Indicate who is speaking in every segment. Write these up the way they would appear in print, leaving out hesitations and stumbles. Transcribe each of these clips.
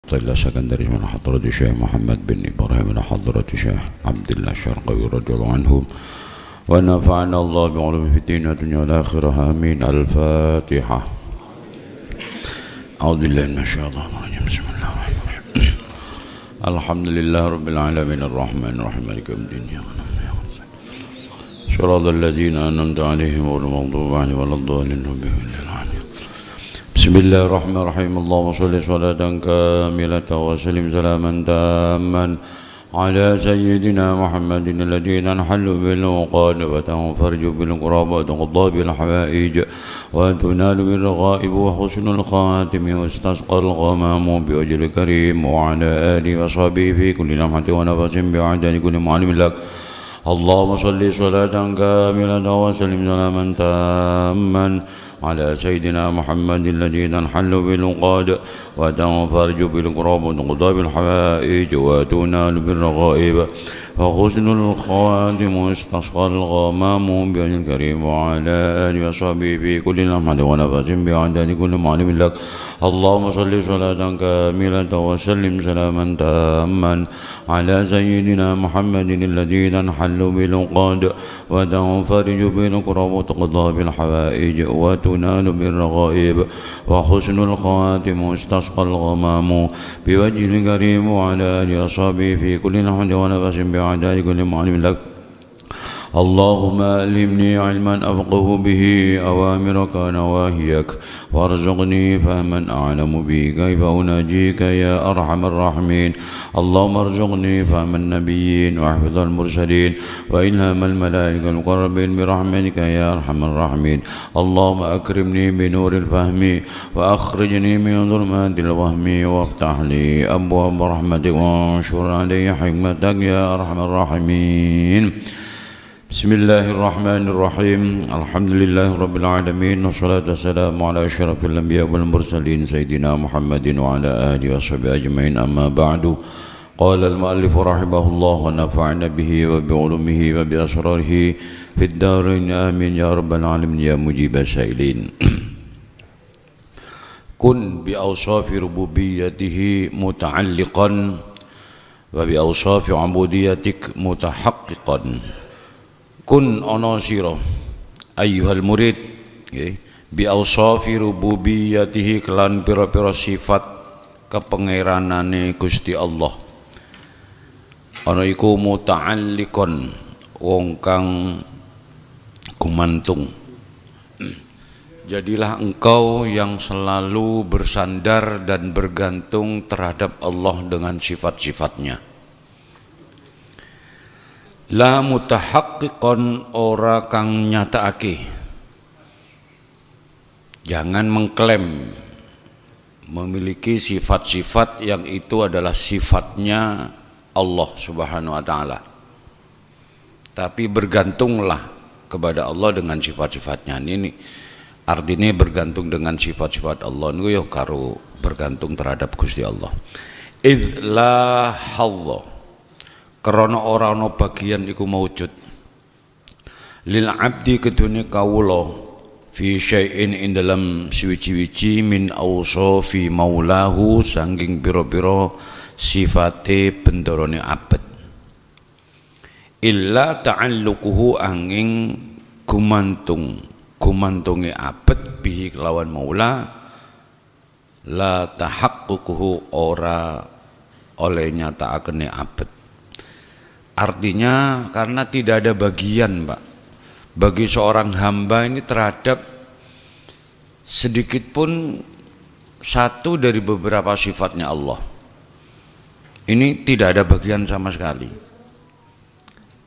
Speaker 1: طلع سكندري من حضرة الشيخ محمد بن إبراهيم من حضرة الشيخ عبد الله الشرقاوي رضي الله عنهم ونفعنا الله بعلوم في الدين والدنيا والآخرة آمين. الفاتحة. أعوذ بالله من الشيطان الرجيم. بسم الله الرحمن الرحيم. الحمد لله رب العالمين الرحمن الرحيم مالك يوم الدين. صراط الذين أنعمت عليهم غير المغضوب عليهم ولا الضالين. بسم الله الرحمن الرحيم. اللهم صل صلاة كاملة وسلم سلاما تاما على سيدنا محمد الذي تنحل بالعقد وتنفرج بالقراب وتقضى بالحوائج وتنال بالرغائب وحسن الخاتم واستسقى الغمام بوجه الكريم وعلى آله وصحبه في كل لمحة ونفس بعدد كل معلم لك. اللهم صل صلاة كاملة وسلم سلاما تاما على سيدنا محمد الذي تنحل بالعقد وتنفرج بالقراب وتقضى بالحوائج وتنال بالرغائب وحسن الخاتم واستسقى الغمام بوجه الكريم وعلى آله وصحبه في كل لمحة ونفس بعدد كل معلم لك. اللهم صل صلاة كاملة وسلم سلاما تاما على سيدنا محمد الذي تنحل بالعقد وتنفرج بالقراب وتقضى بالحوائج وتنال بالرغائب وحسن الخاتم واستسقى الغمام بوجه الكريم وعلى آله وصحبه في كل لمحة ونفس بعدد كل معلم لك. اللهم ألهمني علما أفقه به أوامرك ونواهيك وارزقني فهما أعلم به كيف أناجيك يا أرحم الراحمين. اللهم ارزقني فهم النبيين وحفظ المرسلين وإلهام الملائكة المقربين برحمتك يا أرحم الراحمين. اللهم أكرمني بنور الفهم وأخرجني من ظلمات الوهم وافتح لي أبواب رحمتك وانشر علي حكمتك يا أرحم الراحمين. بسم الله الرحمن الرحيم. الحمد لله رب العالمين والصلاة والسلام على أشرف الأنبياء والمرسلين سيدنا محمد وعلى آله وصحبه أجمعين. أما بعد. قال المؤلف رحمه الله ونفعنا به وبعلومه وبأسراره في الدارين آمين يا رب العالمين يا مجيب السائلين. كن بأوصاف ربوبيته متعلقا وبأوصاف عبوديتك متحققا. Kun ono siro ayyuhal murid bi awsafi rububiyatihi kelan pira-pira sifat kepengeranane Gusti Allah ana iku muta'alliqon wong kang gumantung. Jadilah engkau yang selalu bersandar dan bergantung terhadap Allah dengan sifat-sifatnya. La mutahaqqiqan ora kang nyataake. Jangan mengklaim memiliki sifat-sifat yang itu adalah sifatnya Allah Subhanahu wa taala. Tapi bergantunglah kepada Allah dengan sifat-sifatnya. Ini artinya bergantung dengan sifat-sifat Allah niku ya karo bergantung terhadap Gusti Allah. Idz la hallah karena orang bagian iku maujud lil abdi kedune kawula fi syai'in in dalam siwiji-wiji min awsafi maulahu sangking pira-pira sifate bendarane abad illa ta'alluquhu angin gumantunge abad bihi kelawan maula la tahaqququhu ora oleh nyatakane abad. Artinya karena tidak ada bagian Pak bagi seorang hamba ini terhadap sedikit pun satu dari beberapa sifatnya Allah. Ini tidak ada bagian sama sekali.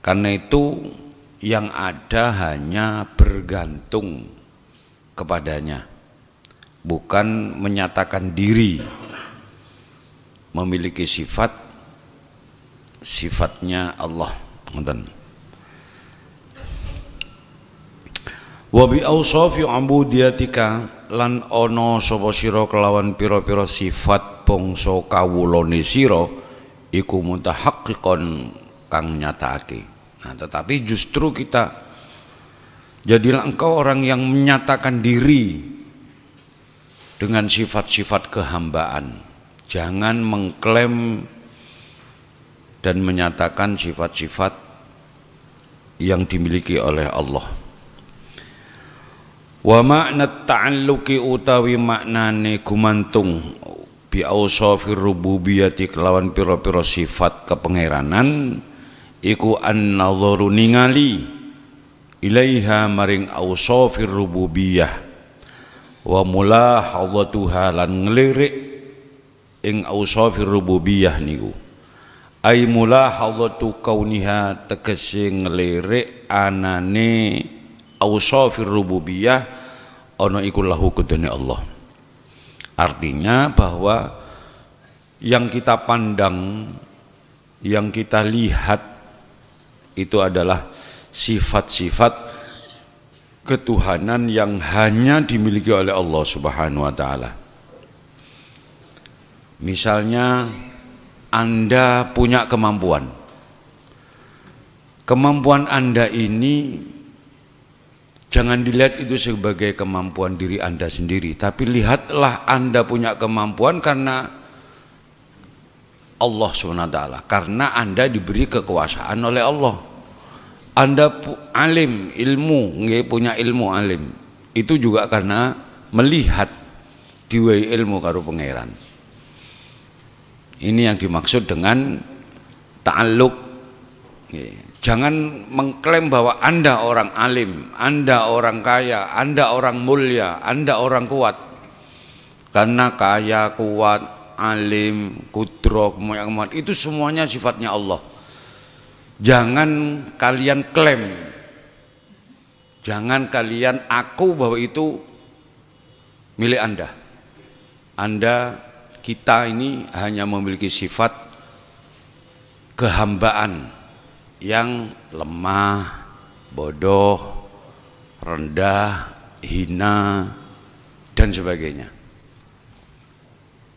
Speaker 1: Karena itu yang ada hanya bergantung kepadanya, bukan menyatakan diri memiliki sifatnya Allah. Ngoten. Wa bi awsafi ubudiyatika lan ana sapa sira kelawan pira-pira sifat bangsa kawulane sira iku mutahaqqiqon kang nyatakake. Nah, tetapi justru kita jadilah engkau orang yang menyatakan diri dengan sifat-sifat kehambaan. Jangan mengklaim dan menyatakan sifat-sifat yang dimiliki oleh Allah. Wa makna ta'alluqi utawi maknane gumantung bi ausafir rububiyyati kelawan pira-pira sifat kepengeranan iku an-nadharu ningali ilaiha maring ausafir rububiyyah wa mulahadhatuha lan ngelirik ing ausafir rububiyyah niku ai mulahadhatu kauniha tegese ngelirik anane ausafir rububiyyah ana iku lahu kedene Allah. Artinya bahwa yang kita pandang, yang kita lihat itu adalah sifat-sifat ketuhanan yang hanya dimiliki oleh Allah Subhanahu wa taala. Misalnya Anda punya kemampuan. Kemampuan Anda ini jangan dilihat itu sebagai kemampuan diri Anda sendiri, tapi lihatlah Anda punya kemampuan karena Allah SWT, karena Anda diberi kekuasaan oleh Allah. Anda alim, ilmu, nggih punya ilmu alim. Itu juga karena melihat diwehi ilmu karo pangeran. Ini yang dimaksud dengan ta'alluq. Jangan mengklaim bahwa Anda orang alim, Anda orang kaya, Anda orang mulia, Anda orang kuat. Karena kaya, kuat, alim, kudro, itu semuanya sifatnya Allah. Jangan kalian klaim, jangan kalian aku bahwa itu milik Anda. Anda, kita ini hanya memiliki sifat kehambaan yang lemah, bodoh, rendah, hina, dan sebagainya.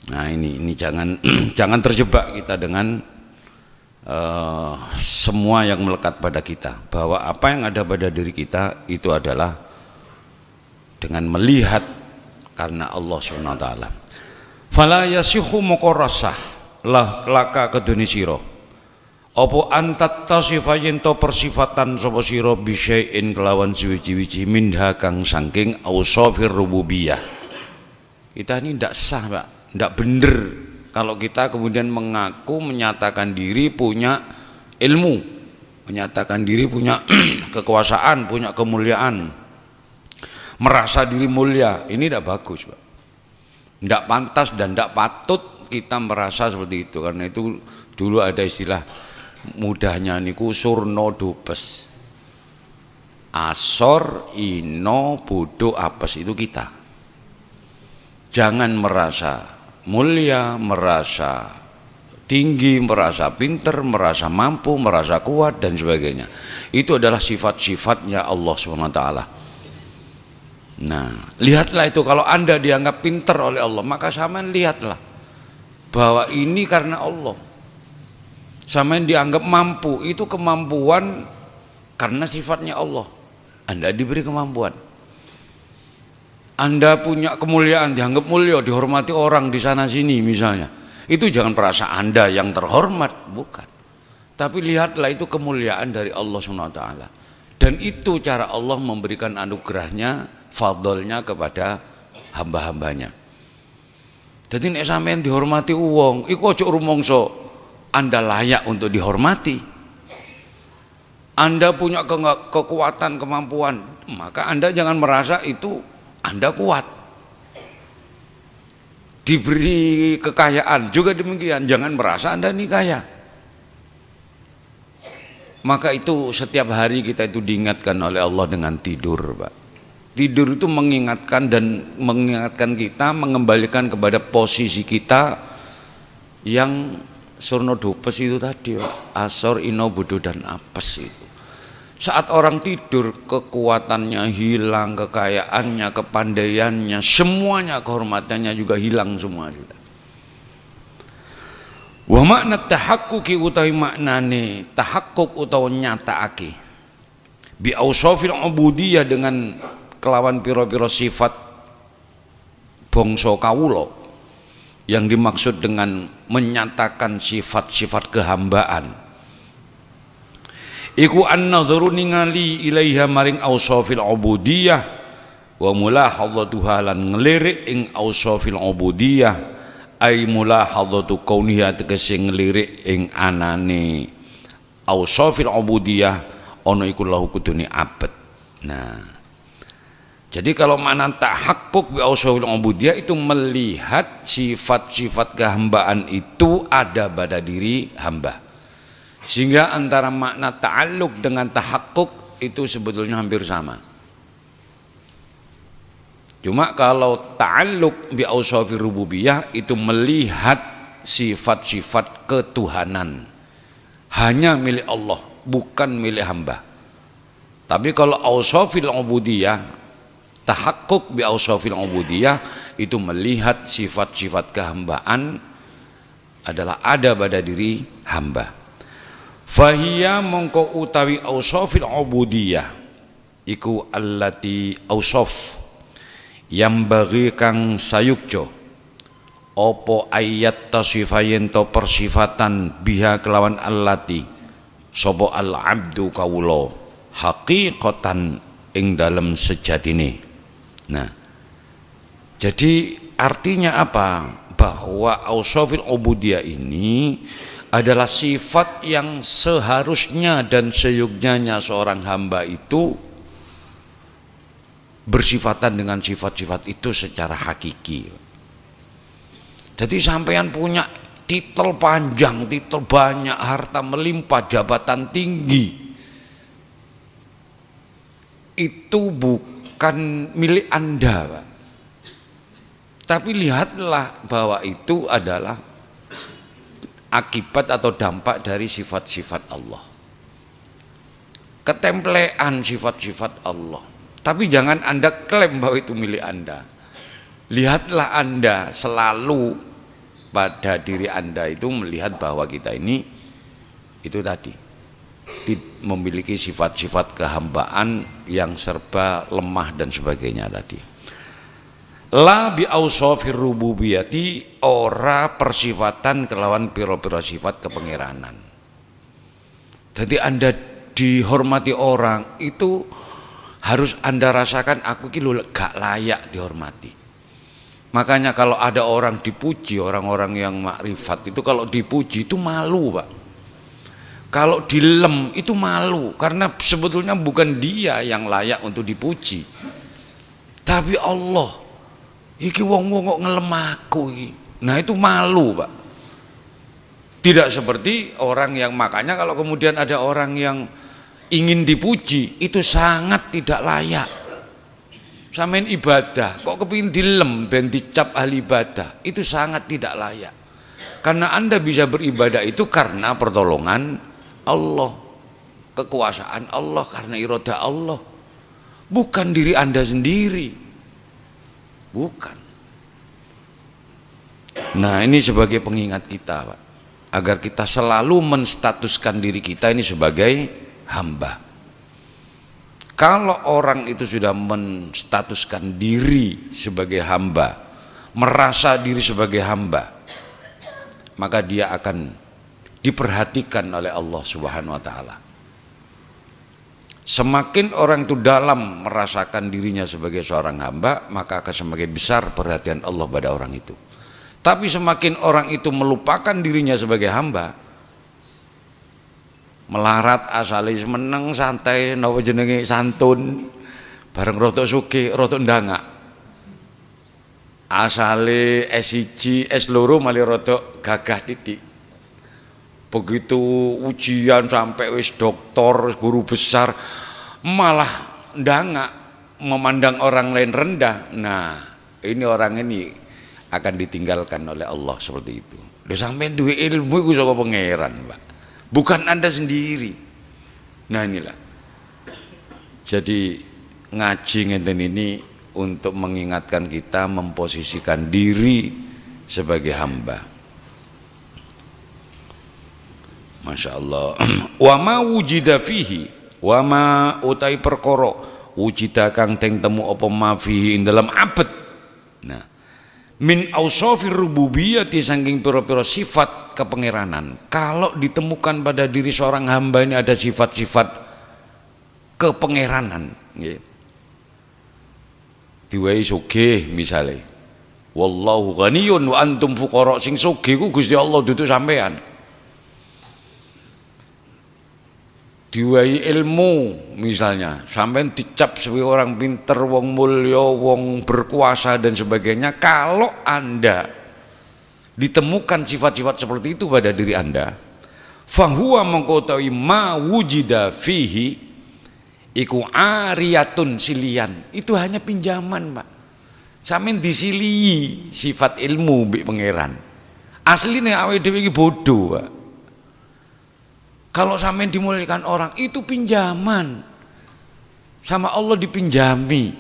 Speaker 1: Nah ini jangan jangan terjebak kita dengan semua yang melekat pada kita, bahwa apa yang ada pada diri kita itu adalah dengan melihat karena Allah SWT. Fala yasihu muqarrasah lah laka keduni sira apa antat tasifa yen to persifatan sapa sira bisyai'in kelawan suwi-wiji minha kang saking ausafir rububiyah. Kita ini ndak sah, Pak, ndak bener kalau kita kemudian mengaku menyatakan diri punya ilmu, menyatakan diri punya kekuasaan, punya kemuliaan, merasa diri mulia. Ini ndak bagus, Pak. Ndak pantas dan ndak patut kita merasa seperti itu, karena itu dulu ada istilah mudahnya niku surno dupes, asor ino bodo apes, itu kita. Jangan merasa mulia, merasa tinggi, merasa pinter, merasa mampu, merasa kuat dan sebagainya. Itu adalah sifat-sifatnya Allah SWT. Nah, lihatlah itu, kalau Anda dianggap pinter oleh Allah, maka sampean lihatlah bahwa ini karena Allah. Sampean dianggap mampu, itu kemampuan karena sifatnya Allah. Anda diberi kemampuan. Anda punya kemuliaan, dianggap mulia, dihormati orang di sana sini misalnya. Itu jangan merasa Anda yang terhormat, bukan. Tapi lihatlah itu kemuliaan dari Allah SWT. Dan itu cara Allah memberikan anugerahnya, fadlnya kepada hamba-hambanya. Jadi nek sampean dihormati wong, iku aja rumangsa Anda layak untuk dihormati. Anda punya kekuatan, kemampuan, maka Anda jangan merasa itu Anda kuat. Diberi kekayaan juga demikian, jangan merasa Anda ini kaya. Maka itu setiap hari kita itu diingatkan oleh Allah dengan tidur, Pak. Tidur itu mengingatkan kita, mengembalikan kepada posisi kita yang surno dupes itu tadi, Pak. Asor, ino, bodo dan apes itu. Saat orang tidur, kekuatannya hilang, kekayaannya, kepandaiannya, semuanya, kehormatannya juga hilang semua sudah. Wa makna tahaqquqi utawi maknane tahaqquk utawa nyataake bi ausafil ubudiyah dengan kelawan pira-pira sifat bangsa kawula yang dimaksud dengan menyatakan sifat-sifat kehambaan iku an-nadharu ningali ilaiha maring ausafil ubudiyah wa mulahadzatuha lan ngelirik ing ausafil ubudiyah ay mulahadzatu kauniha tegese ngelirik ing anane ausafil ubudiyah ana iku lahu kudune abad. Nah, jadi kalau makna tahakkuk bi ausafil ubudiyah itu melihat sifat-sifat kehambaan itu ada pada diri hamba. Sehingga antara makna ta'alluq dengan tahakkuk itu sebetulnya hampir sama. Cuma kalau ta'alluq bi ausafir rububiyah itu melihat sifat-sifat ketuhanan hanya milik Allah, bukan milik hamba. Tapi kalau ausafil ubudiyah, tahakkuk bi ausafil ubudiyah itu melihat sifat-sifat kehambaan adalah ada pada diri hamba. Fahiya mongko utawi ausafil ubudiyah iku allati ausaf yang bagi kang sayukjo opo ayat tasifayen to persifatan biha kelawan allati sopo al abdu kawulo haqiqatan ing dalam sejatine. Nah, jadi artinya apa? Bahwa ausafil ubudiyah ini adalah sifat yang seharusnya dan seyuknyanya seorang hamba itu bersifatan dengan sifat-sifat itu secara hakiki. Jadi sampean punya titel panjang, titel banyak, harta melimpah, jabatan tinggi, itu bukan milik Anda, Pak. Tapi lihatlah bahwa itu adalah akibat atau dampak dari sifat-sifat Allah, ketemplean sifat-sifat Allah. Tapi jangan Anda klaim bahwa itu milik Anda. Lihatlah Anda selalu pada diri Anda itu melihat bahwa kita ini itu tadi memiliki sifat-sifat kehambaan yang serba lemah dan sebagainya tadi. La bi ausafir rububiyati, ora persifatan kelawan pira-pira sifat kepengeranan. Jadi Anda dihormati orang itu harus Anda rasakan aku ki gak layak dihormati. Makanya kalau ada orang dipuji, orang-orang yang makrifat itu kalau dipuji itu malu, Pak. Kalau dilem itu malu, karena sebetulnya bukan dia yang layak untuk dipuji, tapi Allah. Iki wong-wong kok ngelem aku iki. Nah itu malu, Pak. Tidak seperti orang yang, makanya kalau kemudian ada orang yang ingin dipuji itu sangat tidak layak. Samain ibadah kok kepingin dilem ben dicap ahli ibadah, itu sangat tidak layak. Karena Anda bisa beribadah itu karena pertolongan Allah, kekuasaan Allah, karena iradah Allah, bukan diri Anda sendiri, bukan. Nah ini sebagai pengingat kita, Pak, agar kita selalu menstatuskan diri kita ini sebagai hamba. Kalau orang itu sudah menstatuskan diri sebagai hamba, merasa diri sebagai hamba, maka dia akan diperhatikan oleh Allah Subhanahu wa taala. Semakin orang itu dalam merasakan dirinya sebagai seorang hamba, maka akan semakin besar perhatian Allah pada orang itu. Tapi semakin orang itu melupakan dirinya sebagai hamba, melarat asale meneng santai napa jenenge santun bareng rotok sugih rotok ndangak, asale S1 S2 malah rotok gagah titik. Begitu ujian sampai wis doktor guru besar malah ndangak, memandang orang lain rendah. Nah ini orang ini akan ditinggalkan oleh Allah seperti itu. Lho sampean duwe ilmu iku saka pangeran, Pak, bukan Anda sendiri. Nah inilah, jadi ngaji ngeten ini untuk mengingatkan kita memposisikan diri sebagai hamba. Masya Allah. Wa ma wujida fihi, wa ma utai perkara wujida kang teng temu apa ma fihi ing dalam abad. Nah min ausafir rububiyyati saking pira-pira sifat kepengeranan. Kalau ditemukan pada diri seorang hamba ini ada sifat-sifat kepengeranan, nggih. Diwai sugih misale. Wallahu ghaniyun wa antum fuqara, sing sugih ku Gusti Allah dudu sampean. Diwai ilmu misalnya, sampean dicap sebagai orang pinter, wong mulya, wong berkuasa dan sebagainya. Kalau Anda ditemukan sifat-sifat seperti itu pada diri Anda, fahuwa mengkotawi ma wujida fihi iku ariyatun silian, itu hanya pinjaman, Pak. Sampeyan disilii sifat ilmu mbek pangeran. Asline awake dhewe iki bodoh, Pak. Kalau sampean dimuliakan orang itu pinjaman, sama Allah dipinjami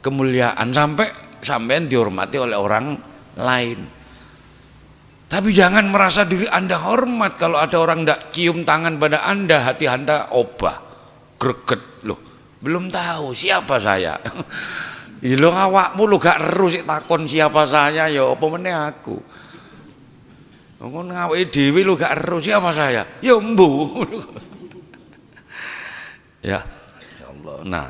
Speaker 1: kemuliaan sampai sampean dihormati oleh orang lain. Tapi jangan merasa diri Anda hormat kalau ada orang tidak cium tangan pada Anda, hati Anda obah, greget. Loh, belum tahu siapa saya. Ya lo awakmu lo gak eru sik takon siapa saya, ya apa meneh aku. Ngono ngawake dhewe lho gak eru siapa saya. Ya mbuh. Ya Allah. Nah,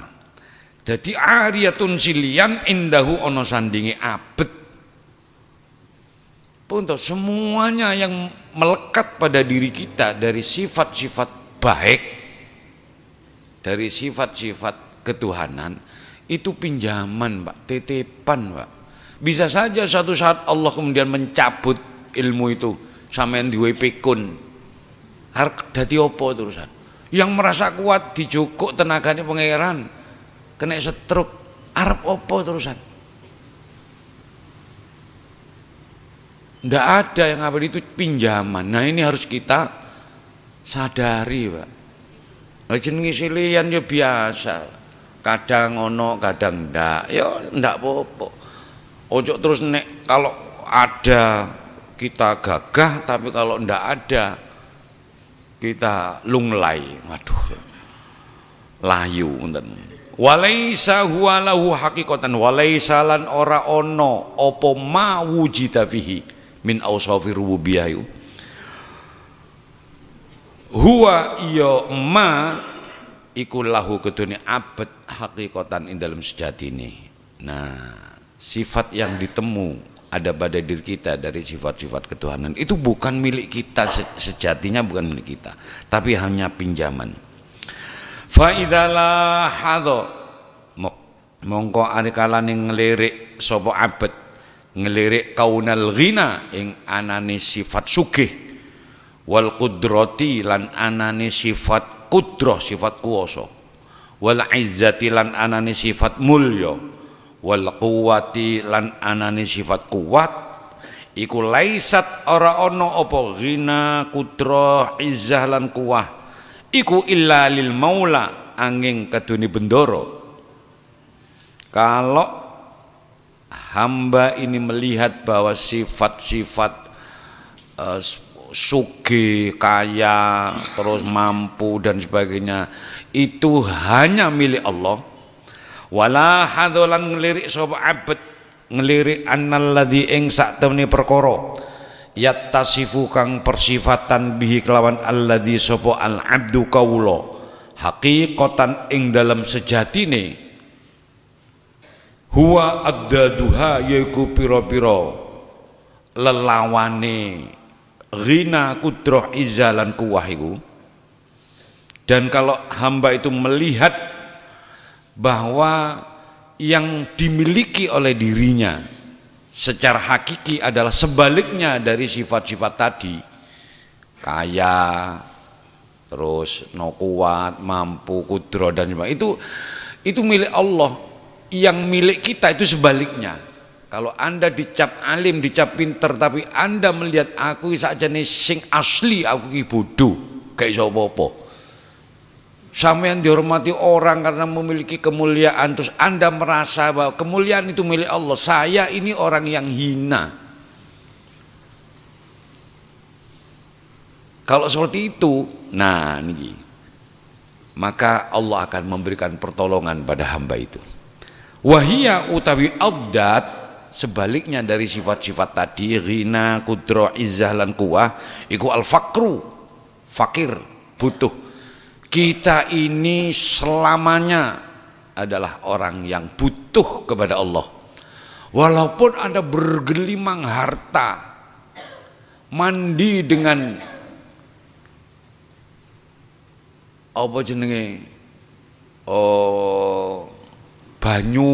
Speaker 1: jadi ariyatun silian indahu ono sandingi abet. Untuk semuanya yang melekat pada diri kita dari sifat-sifat baik, dari sifat-sifat ketuhanan, itu pinjaman, Pak, titipan, Pak. Bisa saja suatu saat Allah kemudian mencabut ilmu itu, sampean diwehi pikun. Arep dadi apa terusan? Yang merasa kuat dijukuk tenaganya pangeran, kena stroke, arep apa terusan? Ndak ada yang apa itu pinjaman. Nah, ini harus kita sadari, Pak. Jenenge silian ya biasa. Kadang ono, kadang ndak. Ya ndak apa-apa. Ojo terus nek kalau ada kita gagah, tapi kalau ndak ada kita lunglai. Waduh, layu ngoten. Walaisa huwa lahu haqiqatan, walaisa lan ora ono apa ma wujida fihi min ausafi rububiyyah. Huwa ya ma iku lahu kedune abad haqiqatan ing dalam sejatine. Nah, sifat yang ditemu ada pada diri kita dari sifat-sifat ketuhanan itu bukan milik kita, sejatinya bukan milik kita, tapi hanya pinjaman. Fa idzalah hadza mongko arikalane ngelirik sapa abad, ngelirik kaunal ghina ing anane sifat sugih, wal qudrati lan anane sifat qudrah, sifat kuwasa, wal izzati lan anane sifat mulya, wal quwwati lan anane sifat kuat, iku laisat ora ono apa ghina, qudrah, izzah lan kuwah iku illa lil maula angin kadune bendoro. Kalau hamba ini melihat bahwa sifat-sifat sugih, kaya, terus mampu dan sebagainya itu hanya milik Allah, wala hadzolan ngelirik sapa abad, ngelirik annalladzi ing sak temene perkara yattasifu kang persifatan bihi kelawan alladzi sapa al abdu kaula haqiqatan ing dalam sejatine, huwa addaduha yaiku pira-pira lelawane ghina, qudrah, izzah lan kuwah iku. Dan kalau hamba itu melihat bahwa yang dimiliki oleh dirinya secara hakiki adalah sebaliknya dari sifat-sifat tadi, kaya, terus no kuat, mampu, qudrah dan sebagainya, itu milik Allah. Yang milik kita itu sebaliknya. Kalau Anda dicap alim, dicap pinter, tapi Anda melihat aku sakjane sing asli, aku ki bodoh, kayak iso apa-apa. Sampeyan dihormati orang karena memiliki kemuliaan, terus Anda merasa bahwa kemuliaan itu milik Allah. Saya ini orang yang hina. Kalau seperti itu, nah ini, maka Allah akan memberikan pertolongan pada hamba itu. Wahia utawi abdat sebaliknya dari sifat-sifat tadi, ghina, kudro, izzah lan kuwah, iku al-faqru, fakir, butuh. Kita ini selamanya adalah orang yang butuh kepada Allah. Walaupun Anda bergelimang harta, mandi dengan apa jenenge, banyu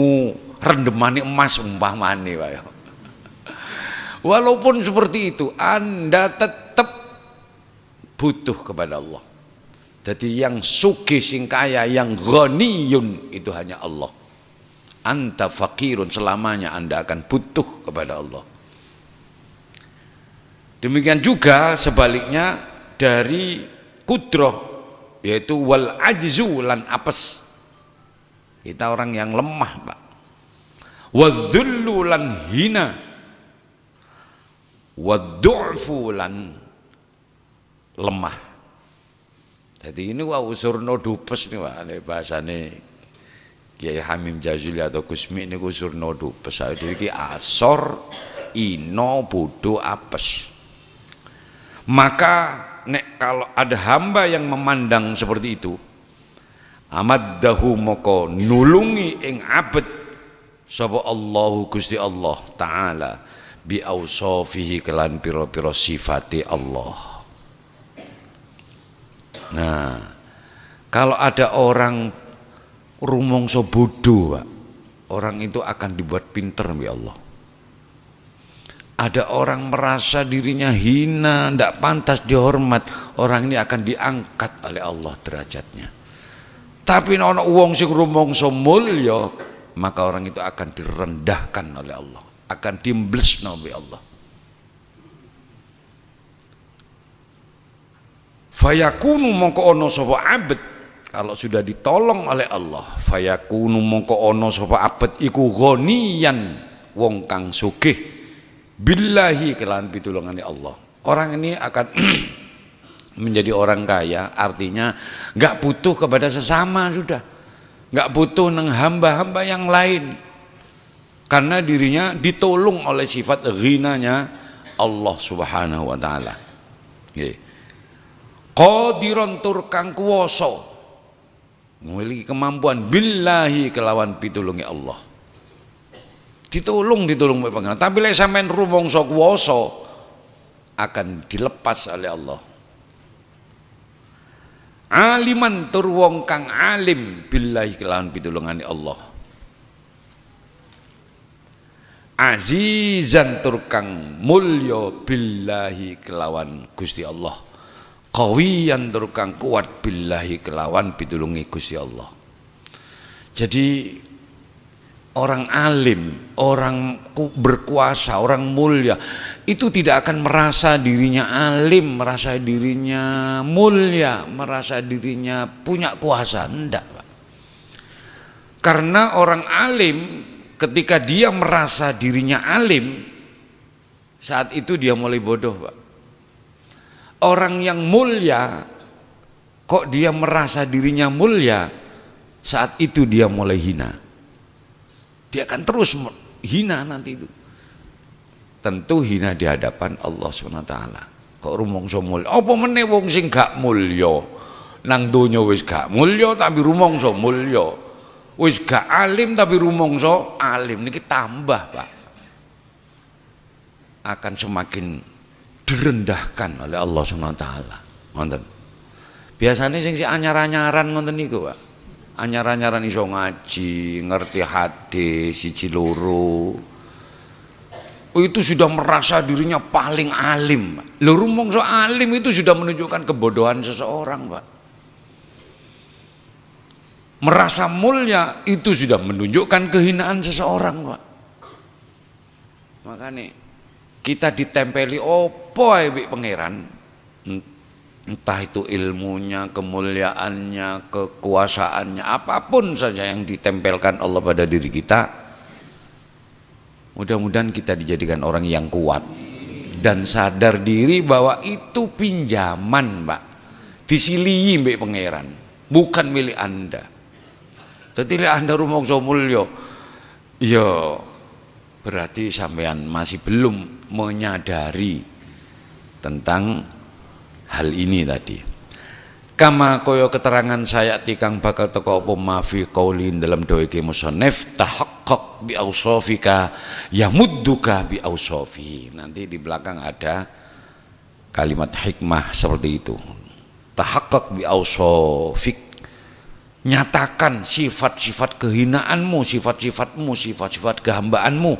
Speaker 1: rendemane emas umpamane wae. Walaupun seperti itu, Anda tetap butuh kepada Allah. Jadi yang sugih sing kaya, yang ghaniyun itu hanya Allah. Anta fakirun, selamanya Anda akan butuh kepada Allah. Demikian juga sebaliknya dari kudroh, yaitu wal ajzu lan apes. Kita orang yang lemah, Pak. Wadzullu lan hina, waddu'fu lan lemah. Jadi ini wah usurno dupes nih, Pak, bahasane Kiai Hamim Jazuli atau Gusmi ini usurno dupes. Iki asor, ino, bodo, apes. Maka nek kalau ada hamba yang memandang seperti itu, amaddahu moko nulungi ing abad sapa Allahu Gusti Allah taala bi ausofihi kelan pira-pira sifati Allah. Nah, kalau ada orang rumangsa bodoh, Pak, orang itu akan dibuat pinter ya Allah. Ada orang merasa dirinya hina, tidak pantas dihormat, orang ini akan diangkat oleh Allah derajatnya. Tapi ana wong sing rumangsa mulya, maka orang itu akan direndahkan oleh Allah, akan dimblesno oleh Allah. Fayakunu mongko ono sapa abet, kalau sudah ditolong oleh Allah, fayakunu mongko ono sapa abet iku ghaniyan, wong kang sugih billahi kelawan pitulungane Allah. Orang ini akan menjadi orang kaya, artinya nggak butuh kepada sesama, sudah nggak butuh neng hamba-hamba yang lain, karena dirinya ditolong oleh sifat ghinanya Allah subhanahu wa ta'ala. Qadiron tur kang kuwasa, memiliki kemampuan billahi kelawan pitulungi Allah. Ditolong oleh pangeran. Tapi lek sampean rumangsa kuwasa akan dilepas oleh Allah. Aliman tur wong kang alim billahi kelawan pitulungane Allah. Azizan tur kang mulya billahi kelawan Gusti Allah. Qawiyan tur kang kuat billahi kelawan pitulungi Gusti Allah. Jadi orang alim, orang berkuasa, orang mulia itu tidak akan merasa dirinya alim, merasa dirinya mulia, merasa dirinya punya kuasa, enggak, Pak. Karena orang alim ketika dia merasa dirinya alim, saat itu dia mulai bodoh, Pak. Orang yang mulia kok dia merasa dirinya mulia, saat itu dia mulai hina. Dia akan terus hina nanti itu. Tentu hina di hadapan Allah SWT. Kok rumangsa mulya? Apa meneh wong sing gak mulya? Nang donya wis gak mulya tapi rumangsa mulya. Wis gak alim tapi rumangsa alim, niki tambah, Pak. Akan semakin direndahkan oleh Allah SWT. Ngoten. Biasanya sing si anyar-anyaran ngoten niku, Pak. Anyar-anyaran iso ngaji, ngerti hadis siji loro. Itu sudah merasa dirinya paling alim. Lho rumangsa alim itu sudah menunjukkan kebodohan seseorang, Pak. Merasa mulia itu sudah menunjukkan kehinaan seseorang, Pak. Makanya kita ditempeli opo ae pangeran, entah itu ilmunya, kemuliaannya, kekuasaannya, apapun saja yang ditempelkan Allah pada diri kita, mudah-mudahan kita dijadikan orang yang kuat dan sadar diri bahwa itu pinjaman, Pak, disilihi mbek pangeran, bukan milik Anda. Jadi Anda rumangsa mulya, ya berarti sampean masih belum menyadari tentang hal ini tadi. Kama koyo keterangan saya tikang bakal teko apa ma fi qaulin dalam doa iki musannif tahaqqaq bi ausafika yamudduka bi ausafihi. Nanti di belakang ada kalimat hikmah seperti itu. Tahaqqaq bi ausafik, nyatakan sifat-sifat kehinaanmu, sifat-sifatmu, sifat-sifat kehambaanmu,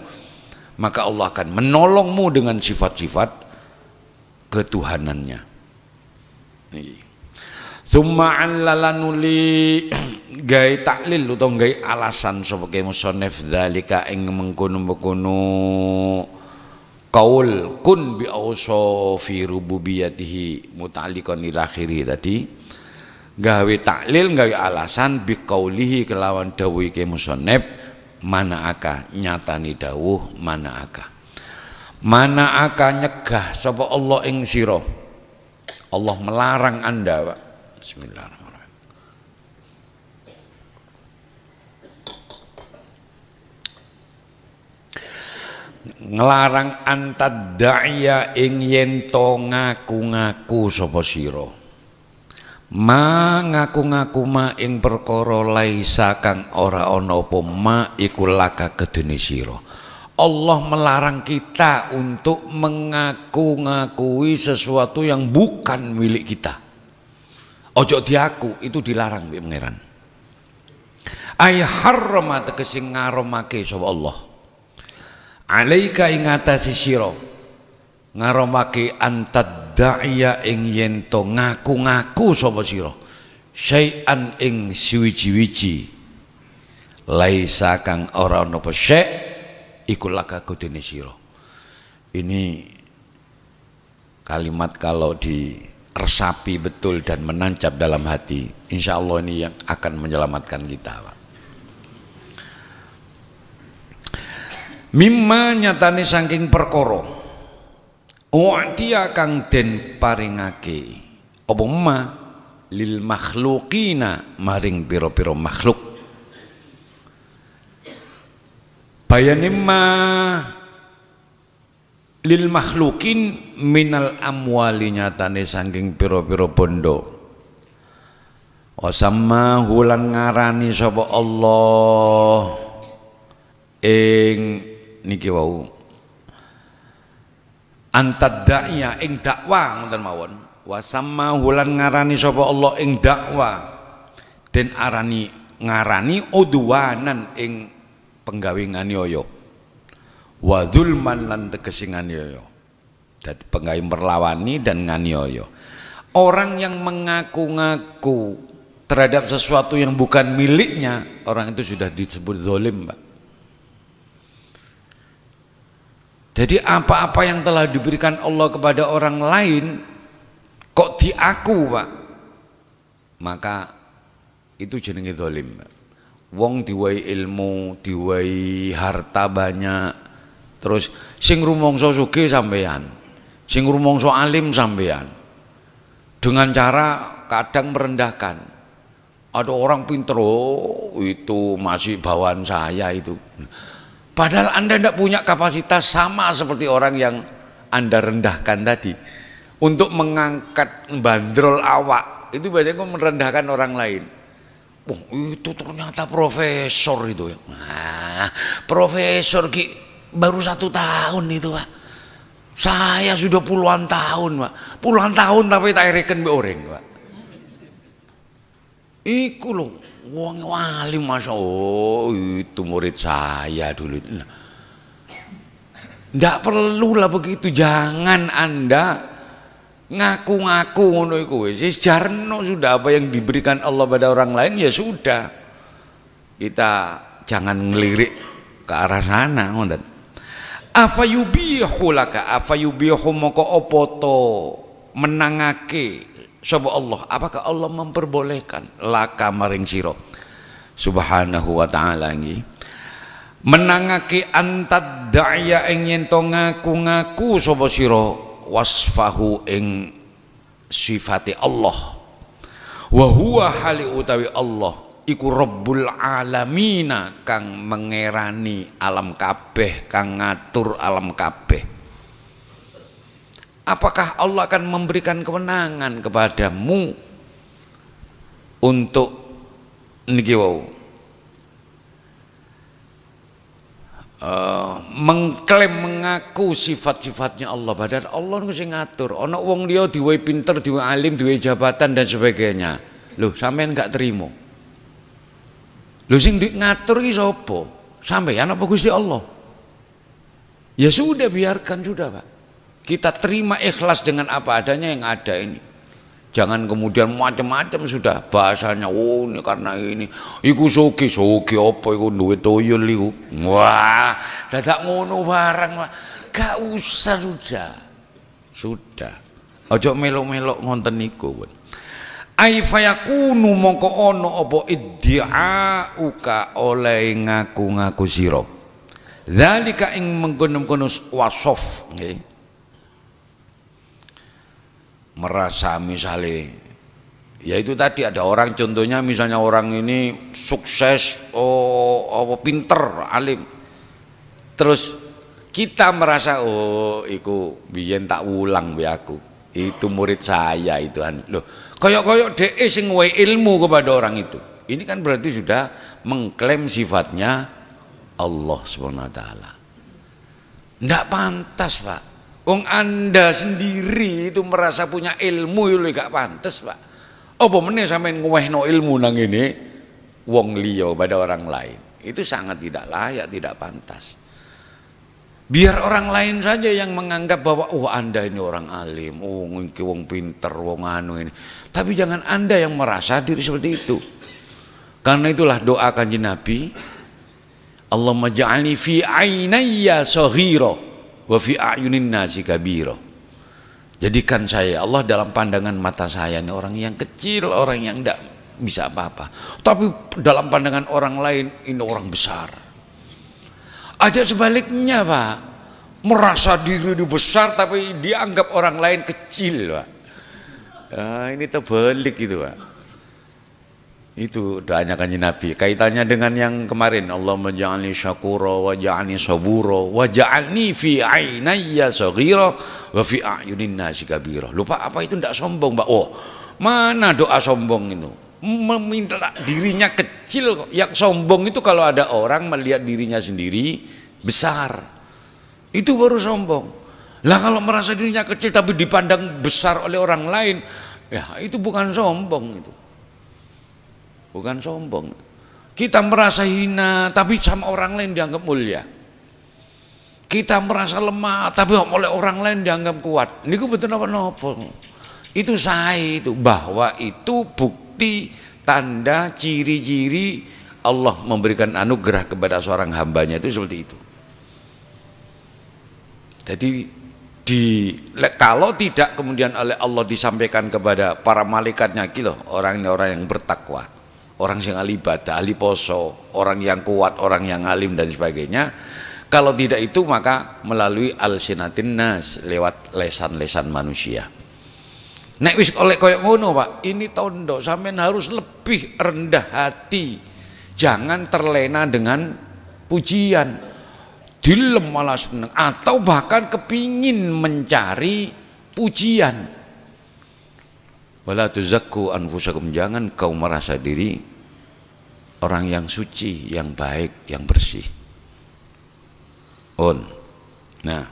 Speaker 1: maka Allah akan menolongmu dengan sifat-sifat ketuhanannya. Summa allalanuli gai taklil utawa gai alasan sebagai musannif dzalika ing mengkono-mengkono qaul kun bi ausafi rububiyatihi muta'alliqan ila akhiri tadi, gawe taklil gawe alasan bi qaulihi kelawan dawuh ke musannif mana aka nyatani dawuh mana aka nyegah sapa Allah ing sira. Allah melarang Anda, Pak. Bismillahirrahmanirrahim. Ngelarang antad da'iya ing yento ngaku-ngaku sapa sira. Ma ngaku-ngaku ma ing perkara laisa kang ora ana apa ma iku laka kedene sira. Allah melarang kita untuk mengaku-ngakui sesuatu yang bukan milik kita. Ojo diaku, itu dilarang mbek pangeran. Ay harrama tegese ngaromake sapa Allah. Alaika ing atase sira ngaromake antad da'iya ing yen to ngaku-ngaku sapa sira syai'an ing suwiji-wiji laisa kang ora ana apa syai' iku laka kudene sira. Ini kalimat kalau diresapi betul dan menancap dalam hati, insya Allah ini yang akan menyelamatkan kita, Pak. Mimma nyatane saking perkara wa'tiya kang den paringake apa ma lil makhluqina maring pira-pira makhluk. Bayane ma lil makhluqin minal amwali nyatane saking pira-pira bondo. Wasamma hulan ngarani sapa Allah ing niki wau antad da'iya ing dakwah ngoten mawon. Wasamma hulan ngarani sapa Allah ing dakwah den arani ngarani udwanan ing penggawe nganiaya wa zulman lan tegese nganiaya. Dadi penggawe merlawani dan nganiaya. Orang yang mengaku-ngaku terhadap sesuatu yang bukan miliknya, orang itu sudah disebut zalim, Pak. Jadi apa-apa yang telah diberikan Allah kepada orang lain kok diaku, Pak, maka itu jenenge zalim, Pak. Wong diwai ilmu, diwai harta banyak, terus sing rumangsa sugih sampean, sing rumangsa alim sampean, dengan cara kadang merendahkan. Ada orang pinter, oh itu masih bawaan saya itu. Padahal Anda tidak punya kapasitas sama seperti orang yang Anda rendahkan tadi. Untuk mengangkat bandrol awak, itu biasanya merendahkan orang lain. Oh, itu ternyata profesor itu ya. Nah, profesor baru 1 tahun itu, Pak. Saya sudah puluhan tahun, Pak. Puluhan tahun tapi tak reken mbek orang, Pak. Iku loh. Wong wali masa itu murid saya dulu. Ndak perlulah begitu, jangan Anda ngaku-ngaku ngono iku wis jarno sudah. Apa yang diberikan Allah pada orang lain ya sudah. Kita jangan ngelirik ke arah sana ngoten. Afayubihu laka afayubihu moko apa to menangake sapa Allah, apakah Allah memperbolehkan laka maring sira subhanahu wa ta'ala nggih menangake antad da'ya ing yen to ngaku-ngaku sapa sira wasfahu ing sifate Allah wa huwa hali utawi Allah
Speaker 2: iku Rabbul Alamina kang mengerani alam kabeh, kang ngatur alam kabeh. Apakah Allah akan memberikan kemenangan kepadamu untuk niki wau mengklaim mengaku sifat-sifatnya Allah, padahal Allah niku sing ngatur. Ana wong liya diwe pinter, diwe alim, diwe jabatan dan sebagainya. Loh, sampean enggak terima. Loh, sing ngatur iki sapa? Sampeyan apa Gusti Allah? Ya sudah, biarkan sudah, Pak. Kita terima ikhlas dengan apa adanya yang ada ini. Jangan kemudian macam-macam sudah bahasanya. Oh, ini karena ini. Iku soge apa iku duwe toyol iku. Wah, dadak ngono barang, Pak. Gak usah sudah. Sudah. Ojo melok-melok ngonten niku, pun. Ai fayakunu mongko ono apa iddi'auka oleh ngaku-ngaku sira. Dzalika ing mengkono-kono wasof, nggih. Merasa misalnya, ya itu tadi ada orang, contohnya misalnya orang ini sukses, pinter, alim, terus kita merasa iku biyen tak ulang be aku, itu murid saya itu loh, koyok-koyok de sing ngwe ilmu kepada orang itu. Ini kan berarti sudah mengklaim sifatnya Allah SWT. Ndak pantas, Pak. Wong Anda sendiri itu merasa punya ilmu itu gak pantas, Pak. Apa meneh sampean ngwehno ilmu nang ini wong liya pada orang lain. Itu sangat tidak layak, tidak pantas. Biar orang lain saja yang menganggap bahwa Anda ini orang alim, iki wong pinter, wong anu ini. Tapi jangan Anda yang merasa diri seperti itu. Karena itulah doa Kanjeng Nabi, Allahumma ja'alni fi ainayya saghira wa fi a'yunin nasi kabira. Jadikan saya Allah dalam pandangan mata saya ini orang yang kecil, orang yang tidak bisa apa-apa. Tapi dalam pandangan orang lain ini orang besar. Aja sebaliknya, Pak. Merasa diri besar tapi dianggap orang lain kecil, Pak. Nah, ini terbalik gitu, Pak. Itu doanya Kanjeng Nabi. Kaitannya dengan yang kemarin, Allahumma ja'alni syakura wa ja'alni sabura wa ja'alni fi ainayya saghira wa fi a'yunin nasi kabira. Lupa apa itu tidak sombong, Pak. Oh, mana doa sombong itu? Meminta dirinya kecil. Yang sombong itu kalau ada orang melihat dirinya sendiri besar. Itu baru sombong. Lah kalau merasa dirinya kecil tapi dipandang besar oleh orang lain, ya itu bukan sombong itu. Bukan sombong. Kita merasa hina tapi sama orang lain dianggap mulia. Kita merasa lemah tapi oleh orang lain dianggap kuat. Niku betul apa-apa. Itu saya itu, bahwa itu bukti tanda ciri-ciri Allah memberikan anugerah kepada seorang hambanya itu seperti itu. Jadi kalau tidak kemudian oleh Allah disampaikan kepada para malaikatnya, gitu orang yang bertakwa, orang yang ahli ibadah, ahli poso, orang yang kuat, orang yang alim dan sebagainya. Kalau tidak itu maka melalui alsinatin nas, lewat lesan-lesan manusia. Nek wis oleh koyo ngono, Pak, ini tondo, sampean harus lebih rendah hati. Jangan terlena dengan pujian. Dilem malah seneng, atau bahkan kepingin mencari pujian. Wala tuzakku anfusakum, jangan kau merasa diri orang yang suci, yang baik, yang bersih. Nah,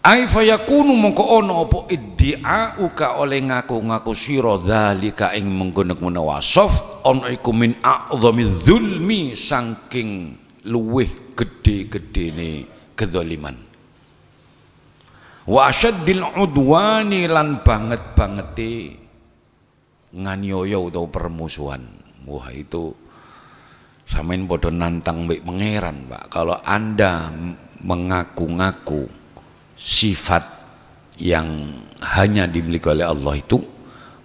Speaker 2: ai fayakunu mongko ono apa iddi'auka oleh ngaku-ngaku sira dzalika ing mengkono wasof ono iku min a'zami dzulmi, saking luweh gede-gedene kedzaliman, wa asyaddil udwani, lan banget-bangete nganiaya utawa permusuhan. Wah, itu sampeyan padha nantang mbek pangeran, Pak. Kalau Anda mengaku-ngaku sifat yang hanya dimiliki oleh Allah itu,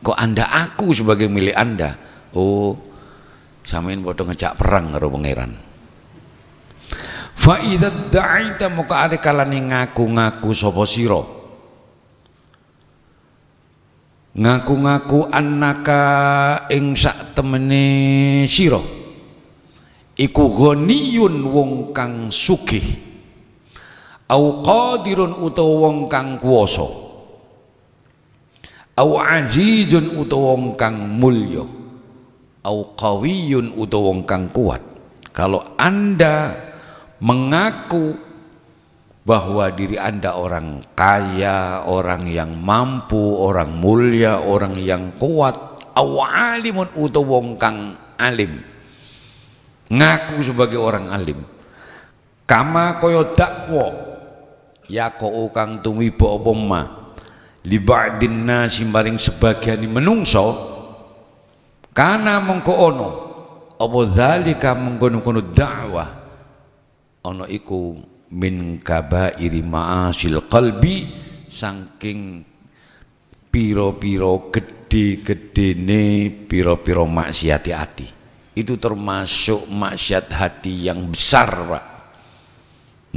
Speaker 2: kok Anda aku sebagai milik Anda, oh sampeyan padha ngejak perang karo pangeran. Fa idza da'aita muka are kalane ngaku-ngaku sapa sira ngaku-ngaku annaka ing sak temene sira iku ghaniyun wong kang sugih au qadirun utawa wong kang kuwasa au azizun utawa wong kang mulya au qawiyun utawa wong kang kuat. Kalau Anda mengaku bahwa diri Anda orang kaya, orang yang mampu, orang mulia, orang yang kuat, au alimun utawa wong kang alim, ngaku sebagai orang alim, kama kaya dakwa ya kau kang tumiba apa ma li ba'din nasi maring sebagian menungso kana mengko ono apa dzalika mengkono-kono dakwah ono iku min kabairi ma'asil qalbi saking piro-piro gede-gedene piro-piro maksiat hati. Itu termasuk maksiat hati yang besar, Pak.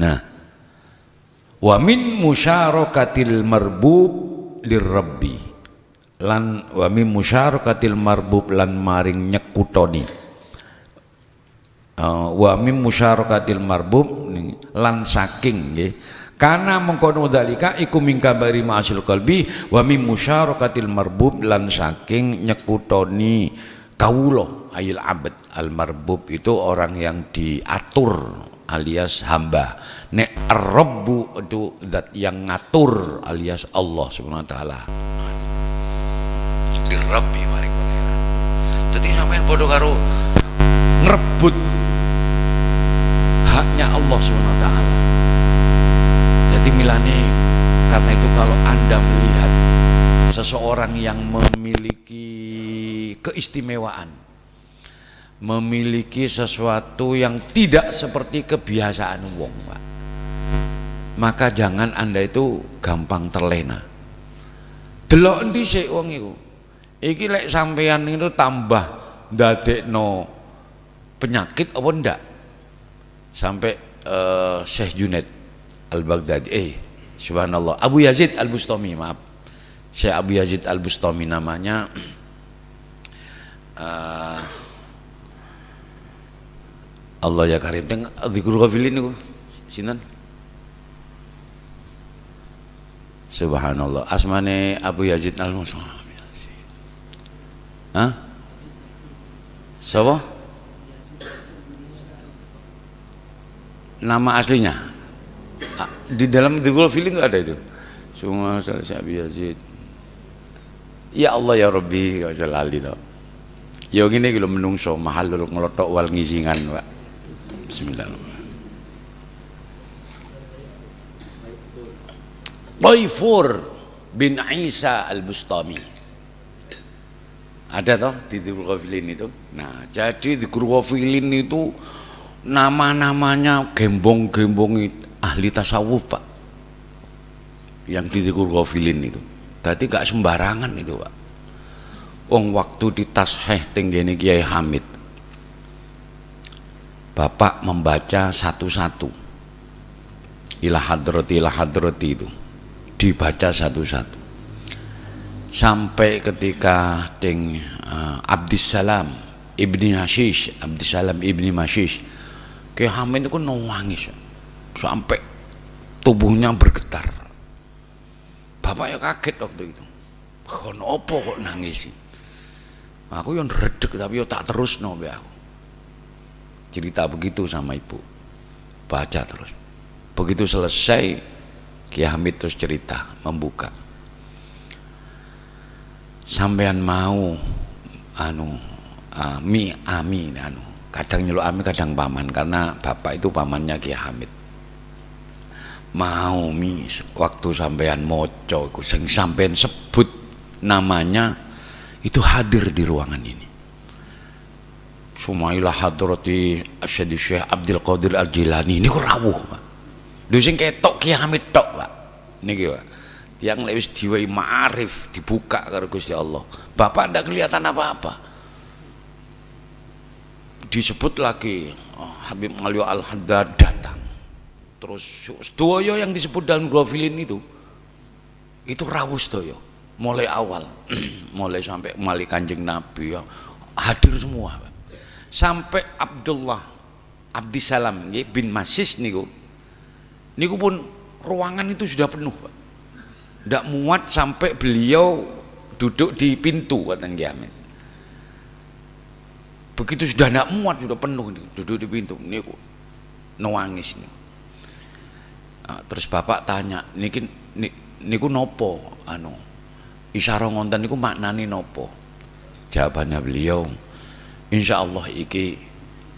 Speaker 2: Nah, wa min musyarakatil marbub lirabbi lan wa min musyarakatil marbub lan maring nyekutoni wa min musyarakatil marbub lan saking nggih kana mengkono dalika iku min kabari ma'asil qalbi wa min musyarakatil marbub lan saking nyekutoni kawula ayil abad. Al marbub itu orang yang diatur alias hamba. Nek ar-rabbu itu zat yang ngatur alias Allah Subhanahu wa taala. Di rabbi mari pangeran. Dadi sampean padha karo ngrebut haknya Allah Subhanahu wa taala. Jadi milane karena itu kalau Anda melihat seseorang yang memiliki keistimewaan, memiliki sesuatu yang tidak seperti kebiasaan wong, Pak, maka jangan Anda itu gampang terlena. Delok endi sik wong iku? Iki lek sampeyan itu tambah ndadekno penyakit apa ndak? Sampai Syekh Junaid Al-Baghdadi subhanallah, Abu Yazid Al-Bustami, maaf, Syekh Abu Yazid Al-Bustami namanya. Allah ya karim teng dzikrul ghafilin niku sinten? Subhanallah, asmane Abu Yazid Al-Bustami. Hah? Siapa? Nama aslinya di dalam dzikrul ghafilin enggak ada itu. Semua Syekh Abu Yazid. Ya Allah ya Rabbi kau selali to. Ya ngene iki lho menungso mahal lho nglothok wal ngisingan, Pak. Bismillahirrahmanirrahim. Taifur bin Isa Al-Bustami. Ada toh di dzikrul ghafilin itu. Nah, jadi dzikrul ghafilin itu nama-namanya gembong-gembong ahli tasawuf, Pak. Yang di dzikrul ghafilin itu. Tadi gak sembarangan itu, Pak. Wong waktu di tasheh tenggene Kiai Hamid, Bapak membaca satu-satu ila hadrati itu, dibaca satu-satu sampai ketika ding Abdissalam ibni Mashish, Abdissalam ibni Mashish, Kiai Hamid itu nangis sampai tubuhnya bergetar. Bapak ya kaget waktu itu. Kenapa kok nangis sih? Aku yang redek tapi yo tak terus no be aku. Cerita begitu sama ibu. Baca terus. Begitu selesai Kiai Hamid terus cerita, membuka. Sampean mau kadang nyeluk ami kadang paman karena bapak itu pamannya Kiai Hamid. Mau waktu sampean moco sing sampean sebut namanya itu hadir di ruangan ini. Sumailah hadrati Asyadi Syekh Abdul Qadir Al-Jilani ini rawuh, Pak. Lho sing ketok Kiai Hamid tok, Pak. Niki, Pak. Tiang lek wis diwai ma'arif dibuka karo Gusti Allah. Bapak ndak kelihatan apa-apa. Disebut lagi Habib Alwi Al-Haddad datang. Terus sedaya yang disebut dalam ghafilin itu rawuh sedaya. mulai awal mulai sampai mali Kanjeng Nabi ya, hadir semua Pak. Sampai Abdissalam bin Masis niku pun ruangan itu sudah penuh Pak, tidak muat sampai beliau duduk di pintu kata Kiamin. Begitu sudah tidak muat, sudah penuh nih, duduk di pintu niku nangis nih. Terus bapak tanya, niku nopo isyarah ngonten niku maknane nopo? Jawabannya beliau, insya Allah iki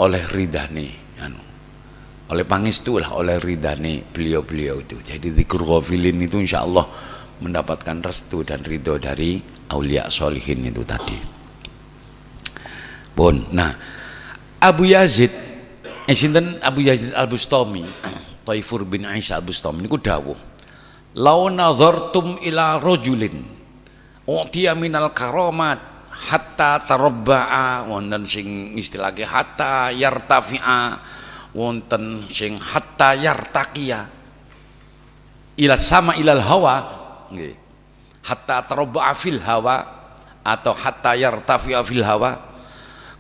Speaker 2: oleh ridhani oleh pangestu lah, oleh ridhani beliau itu. Jadi dzikrul ghafilin itu insya Allah mendapatkan restu dan ridho dari aulia solihin itu tadi. Nah, Abu Yazid sinten Abu Yazid Al-Bustami, Thaifur bin Aisyah Al-Bustami niku dawuh, "Lau nazartum ila rajulin utiya minal karamat hatta tarabba'a," wonten sing istilahke hatta yartafi'a, wonten sing hatta yartaqiya, ila sama ilal hawa nggih, hatta tarabba'a fil hawa atau hatta yartafi'a fil hawa.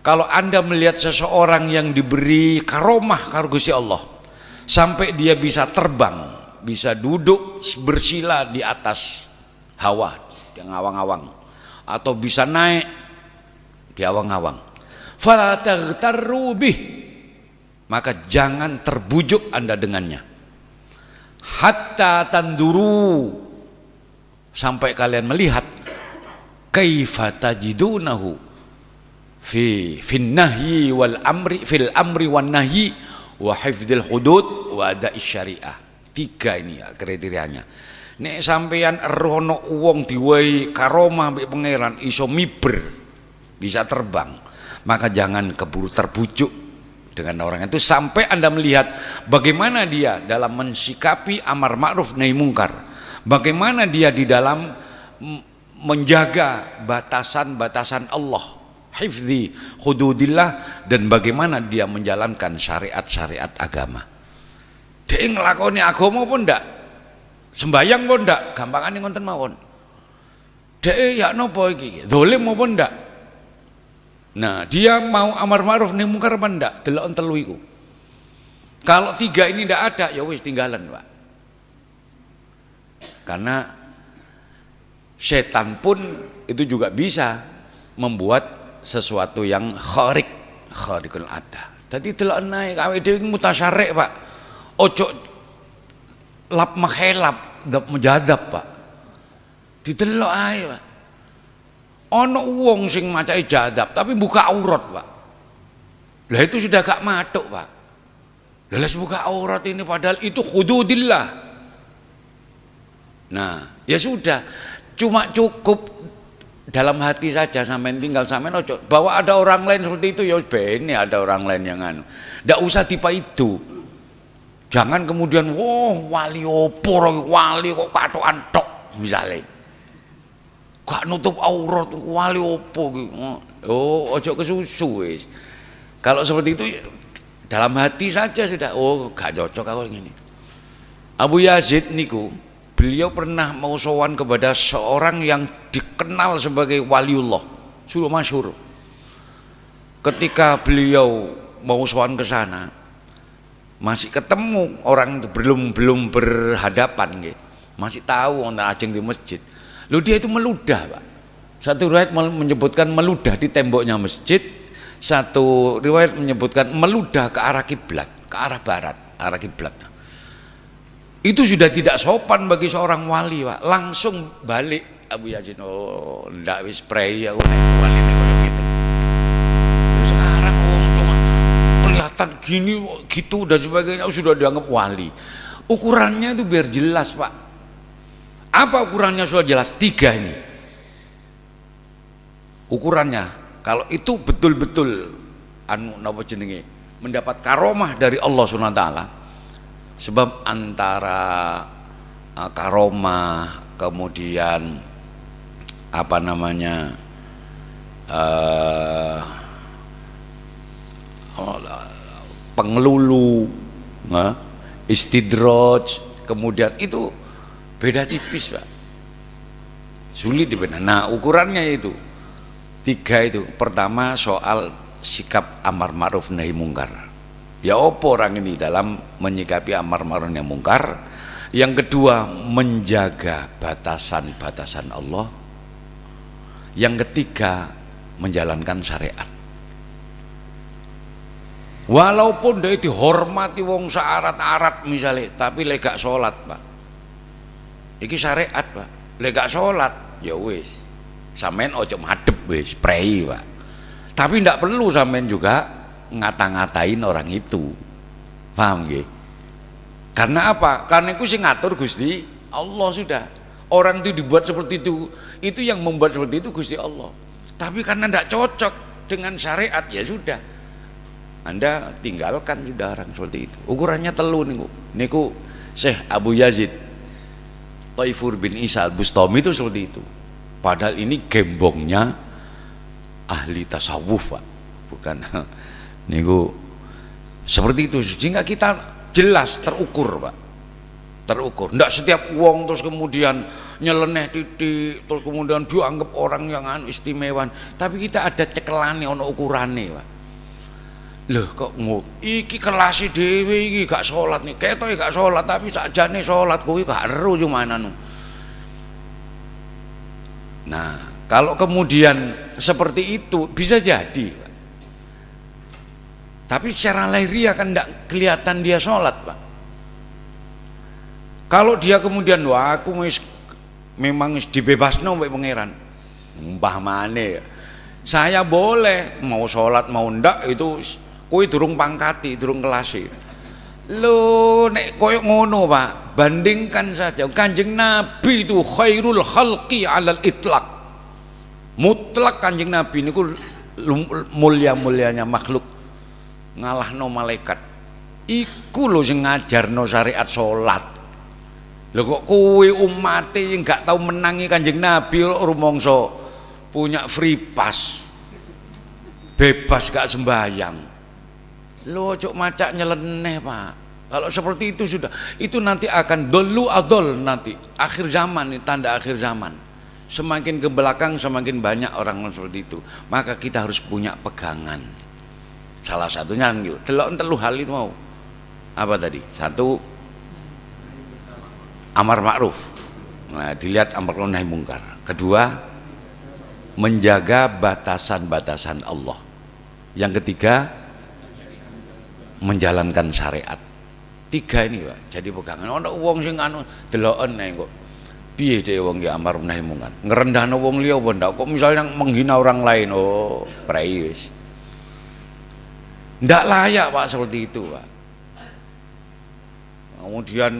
Speaker 2: Kalau Anda melihat seseorang yang diberi karomah karo Gusti Allah sampai dia bisa terbang, bisa duduk bersila di atas hawa, di awang-awang, atau bisa naik di awang-awang, fala taghtarru bih, maka jangan terbujuk Anda dengannya, hatta tanduru, sampai kalian melihat kaifa tajidunahu fil nahyi wal amri, fil amri wan nahyi wa hifdzil hudud wa ada'i syariah. 3 ini ya kriterianya. Nek sampeyan rono wong diwehi karomah mbek pangeran iso miber, bisa terbang, maka jangan keburu terbujuk dengan orang itu sampai Anda melihat bagaimana dia dalam mensikapi amar ma'ruf nahi mungkar, bagaimana dia di dalam menjaga batasan-batasan Allah, hifzi hududillah, dan bagaimana dia menjalankan syariat-syariat agama. Dia ngelakoni agama pun ndak, sembayang pun ndak, gampangane ngoten mawon. Dia ya nopo iki, zalim maupun ndak. Nah, dia mau amar ma'ruf nahi mungkar apa ndak? Delok telu iku. Kalau 3 ini ndak ada, ya wis tinggalan, Pak. Karena setan pun itu juga bisa membuat sesuatu yang kharikul ada. Tadi delok naik awake dhewe mutasyarrik, Pak. Ojo lap mahelap, ndap menjadap, Pak. Didelok ae, Pak. Ana wong sing maca ijadab tapi buka aurat, Pak. Lah itu sudah gak matuk, Pak. Lah buka aurat ini padahal itu hududillah. Nah, ya sudah. Cuma cukup dalam hati saja, sampean tinggal sampean ojo bahwa ada orang lain seperti itu, ya bene ada orang lain yang anu. Ndak usah dipaidu. Jangan kemudian wali opo wali kok katokan tok misale. Gak nutup aurat wali opo ki. Oh, ojo kesusu wis. Kalau seperti itu dalam hati saja sudah, gak cocok aku ngene. Abu Yazid niku beliau pernah mau sowan kepada seorang yang dikenal sebagai waliullah, sudah masyhur. Ketika beliau mau sowan ke sana, masih ketemu orang itu, belum berhadapan gitu. Masih tahu orang ajeng di masjid. Lalu dia itu meludah, Pak. Satu riwayat menyebutkan meludah di temboknya masjid, satu riwayat menyebutkan meludah ke arah kiblat, ke arah barat, arah kiblat. Itu sudah tidak sopan bagi seorang wali, Pak. Langsung balik Abu Yazid, ndak wis prei aku nek wali nek gitu. Sekarang cuma kelihatan gini gitu dan sebagainya sudah dianggap wali. Ukurannya itu biar jelas, Pak. Apa ukurannya sudah jelas? 3 ini. Ukurannya kalau itu betul-betul napa jenenge mendapat karomah dari Allah Subhanahu wa taala. Sebab antara karomah kemudian apa namanya pengelulu, istidraj, kemudian itu beda tipis, Pak. Sulit dibenahi. Nah, ukurannya itu 3 itu. Pertama soal sikap amar ma'ruf nahi mungkar. Ya opo orang ini dalam menyikapi amar ma'ruf nahi mungkar. Yang kedua menjaga batasan-batasan Allah. Yang ketiga menjalankan syariat. Walaupun dia dihormati wong syarat-arat misalnya, tapi lega sholat Pak. Iki syariat Pak. Lega sholat ya wis, sampean ojo madhep wis, prei Pak. Tapi ndak perlu sampean juga ngata-ngatain orang itu. Paham nggih? Karena apa? Karena itu sing ngatur Gusti Allah sudah. Orang itu dibuat seperti itu yang membuat seperti itu Gusti Allah. Tapi karena ndak cocok dengan syariat ya sudah. Anda tinggalkan sudah orang seperti itu. Ukurannya telu niku Syekh Abu Yazid Taifur bin Isa Al-Bustami itu seperti itu. Padahal ini gembongnya ahli tasawuf Pak, bukan niku seperti itu. Sehingga kita jelas terukur Pak, terukur. Ndak setiap uang terus kemudian nyeleneh titik terus kemudian dianggap orang yang istimewa. Tapi kita ada cekelane, ono ukurane Pak. Loh kok iki kelas dhewe iki gak sholat nih, ketoke gak sholat tapi sakjane sholat kuwi gak ero cumananu. Nah, kalau kemudian seperti itu bisa jadi Pak. Tapi secara lahiriah kan tidak kelihatan dia sholat Pak. Kalau dia kemudian wah aku memang dibebasno mbek pangeran, mbah mane saya boleh mau sholat mau ndak itu kowe durung pangkati, durung kelasi. Lho nek koyo ngono Pak, bandingkan saja Kanjeng Nabi itu khairul khalqi alal itlaq. Mutlak Kanjeng Nabi niku mulia-mulianya makhluk, ngalahno malaikat. Iku lho sing ngajarno syariat salat. Lho kok kowe umate yang gak tahu menangi Kanjeng Nabi rumangsa punya free pass. Bebas gak sembahyang. Lo cok macak nyeleneh Pak. Kalau seperti itu sudah, itu nanti akan dolu adol nanti akhir zaman, ini tanda akhir zaman. Semakin ke belakang semakin banyak orang seperti itu. Maka kita harus punya pegangan. Salah satunya gitu. Telu hal itu mau apa tadi? Satu amar ma'ruf. Nah, dilihat amar ma'ruf nahi mungkar. Kedua menjaga batasan-batasan Allah. Yang ketiga menjalankan syariat. 3 ini Pak jadi pegangan. Ana wong sing anu deloken ae kok piye dhewe wong ki amar nahi mungkar ngrendahno wong liya apa ndak, kok misalnya menghina orang lain, oh prei wis ndak layak Pak seperti itu Pak. Kemudian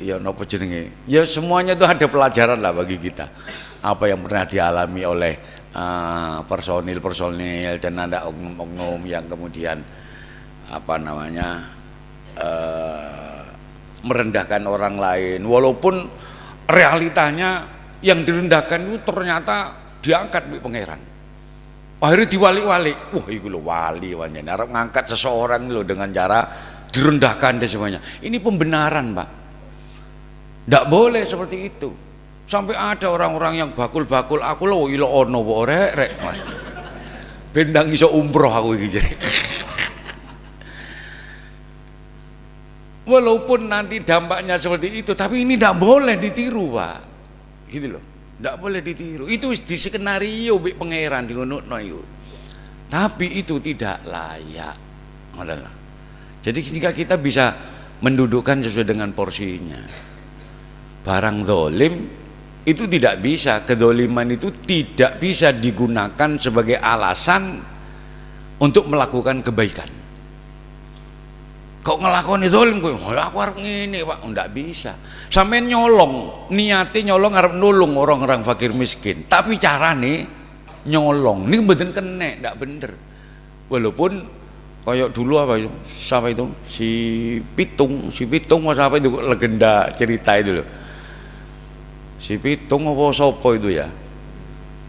Speaker 2: ya napa jenenge, ya semuanya itu ada pelajaran lah bagi kita apa yang pernah dialami oleh personil dan ada oknum-oknum yang kemudian apa namanya merendahkan orang lain, walaupun realitanya yang direndahkan itu ternyata diangkat di pangeran. Akhirnya diwali-wali, wah itu loh wali wanjane arep ngangkat seseorang loh dengan cara direndahkan dan semuanya. Ini pembenaran Pak, tidak boleh seperti itu. Sampai ada orang-orang yang bakul-bakul aku loh ilo ono wo rek bendang iso umroh aku iki jare. Walaupun nanti dampaknya seperti itu, tapi ini tidak boleh ditiru Pak, gitu loh, tidak boleh ditiru. Itu di skenario bik pangeran dingunukno itu, tapi itu tidak layak. Jadi ketika kita bisa mendudukkan sesuai dengan porsinya, barang zalim itu tidak bisa, kedzaliman itu tidak bisa digunakan sebagai alasan untuk melakukan kebaikan. Kok ngelakoni zalim kowe? Aku arep ngene Pak, ndak bisa. Sampeyan nyolong, niate nyolong arep nulung orang-orang fakir miskin, tapi carane nyolong ini mboten kena, ndak bener. Walaupun kayak dulu apa itu? Siapa itu? Si Pitung mas apa itu legenda cerita itu loh. Si Pitung apa sopo itu ya,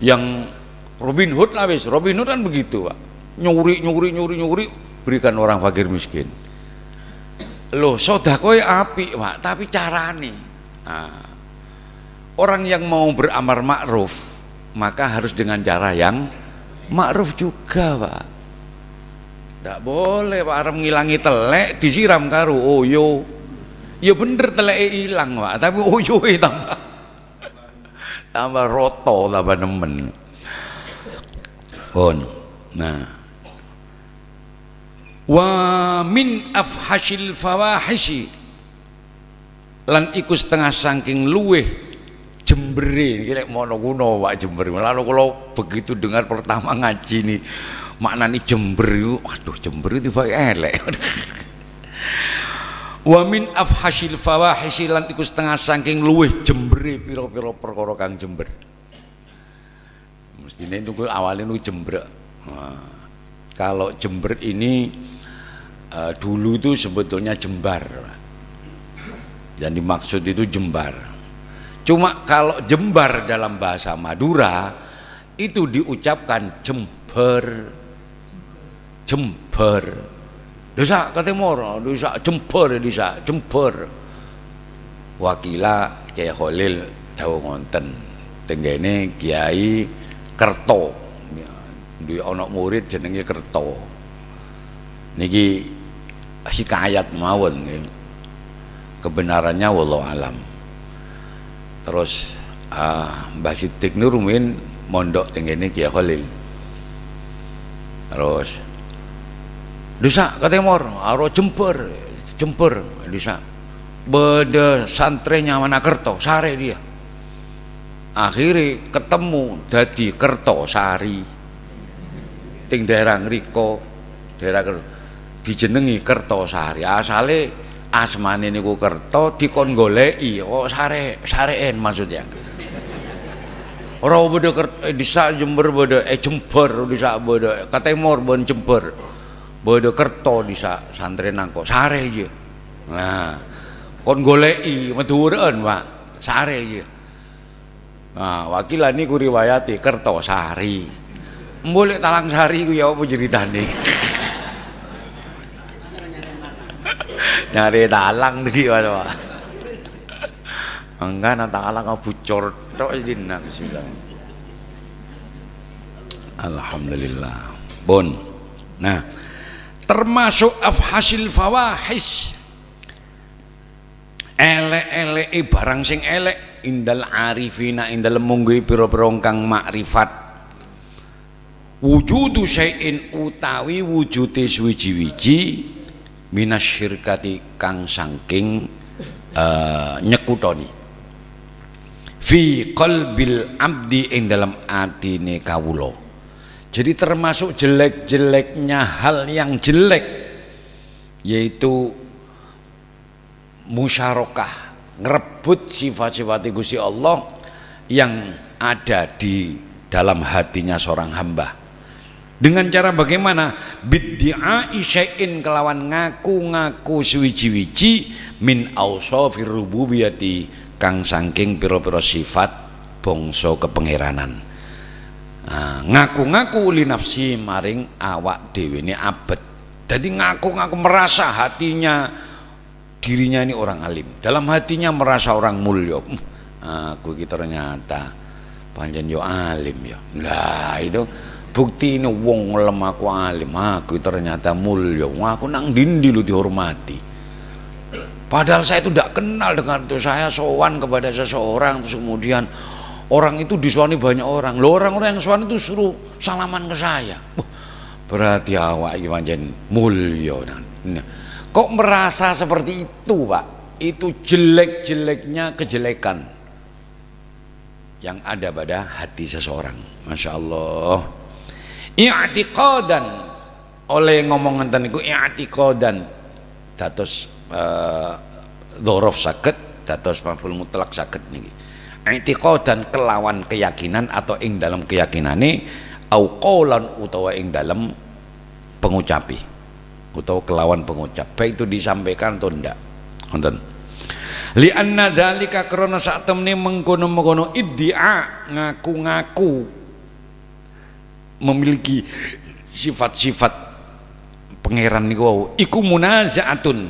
Speaker 2: yang Robin Hood lah wis. Robin Hood kan begitu Pak, nyuri berikan orang fakir miskin. Loh sedekah apik Pak, tapi carane orang yang mau beramar ma'ruf maka harus dengan cara yang ma'ruf juga, Pak. Tidak boleh Pak arep ngilangi telek disiram karo oyo. Ya bener teleke hilang Pak, tapi oyo tambah roto, tambah nemen. Pun. Nah. Wa min afhashil fawahishi lan iku setengah saking luweh jembere iki nek mono kuno Pak jember. Lalu kalau begitu dengar pertama ngaji nih maknane jember, waduh jember itu bae elek. Wa min afhashil fawahishi lan iku setengah saking luweh jembere pira-pira perkara kang jember. Mestine itu awalnya nu jember. Nah, kalau jember ini dulu itu sebetulnya jembar. Yang dimaksud itu jembar. Cuma kalau jembar dalam bahasa Madura itu diucapkan jember. Jember. Desa ke timur, desa jember, desa jember. Wakila Kiai Khalil dawuh ngonten. Tenggene Kiai Kerto. Duwe ana murid jenenge Kerto. Niki hikayat mawon nggih. Kebenarannya wallahu alam. Terus Mbah Sidik Nurumin mondok tenggene Kiai Khalil. Terus desa ke timur, aro jember, jember desa. Beda santrenya Manakerto, sare dia. Akhirnya ketemu dadi Kertosari. Ting daerah ngriko, daerah dijenengi Kertosari. Asale asmane niku Kerto dikon goleki, oh sareen maksudnya. Ora beda desa Jember beda Jember desa beda ka timur ben Jember. Beda Kerto desa santren nangko sare aja. Nah, kon goleki meduren Pak, sare aja. Nah, wakilan niku riwayati Kertosari. Mbok Talang Sari ku ya apa ceritane? Nyari talang niki Pak. Enggak nang talang bucor tok dina bismillah. Alhamdulillah. Bon. Nah, termasuk afhasil fawahis. Elek-eleke barang sing elek indal arifina indal mungguhi pira-pira kang makrifat. Wujudu syai'in utawi wujude suwiji-wiji minasyirkati kang saking nyekutoni fi qalbil abdi ing dalam atine kawula. Jadi termasuk jelek-jeleknya hal yang jelek yaitu musyarakah, ngerebut sifat-sifat Gusti Allah yang ada di dalam hatinya seorang hamba. Dengan cara bagaimana? Biddi'ai syai'in kelawan ngaku-ngaku suwiji-wiji min ausafir rububiyati kang saking pira-pira sifat bangsa kepengeranan. Ngaku-ngaku li nafsi maring awak dhewe ne abet. Jadi ngaku-ngaku merasa hatinya dirinya ini orang alim. Dalam hatinya merasa orang mulya. Aku iki ternyata pancen yo alim ya. Lah itu bukti ini wong ngelem aku alim, aku ternyata mulya, aku nang dindi lu dihormati. Padahal saya itu tidak kenal dengan itu, saya sowan kepada seseorang terus kemudian orang itu disuani banyak orang. Loh orang-orang yang sowan itu suruh salaman ke saya. Berarti awak iki pancen mulya. Kok merasa seperti itu, Pak? Itu jelek-jeleknya kejelekan yang ada pada hati seseorang. Masya Allah. I'tiqadan oleh ngomong ngenten niku i'tiqadan dados dzaraf saged dados maf'ul mutlak saged niki. I'tiqadan kelawan keyakinan atau ing dalam keyakinane au qaulan utawa ing dalam pengucapi utawa kelawan pengucap baik itu disampaikan atau ndak. Ngoten. Li anna dzalika krana sak temne mengkono-mengkono iddia ngaku-ngaku memiliki sifat-sifat pangeran niku wau iku munazaatun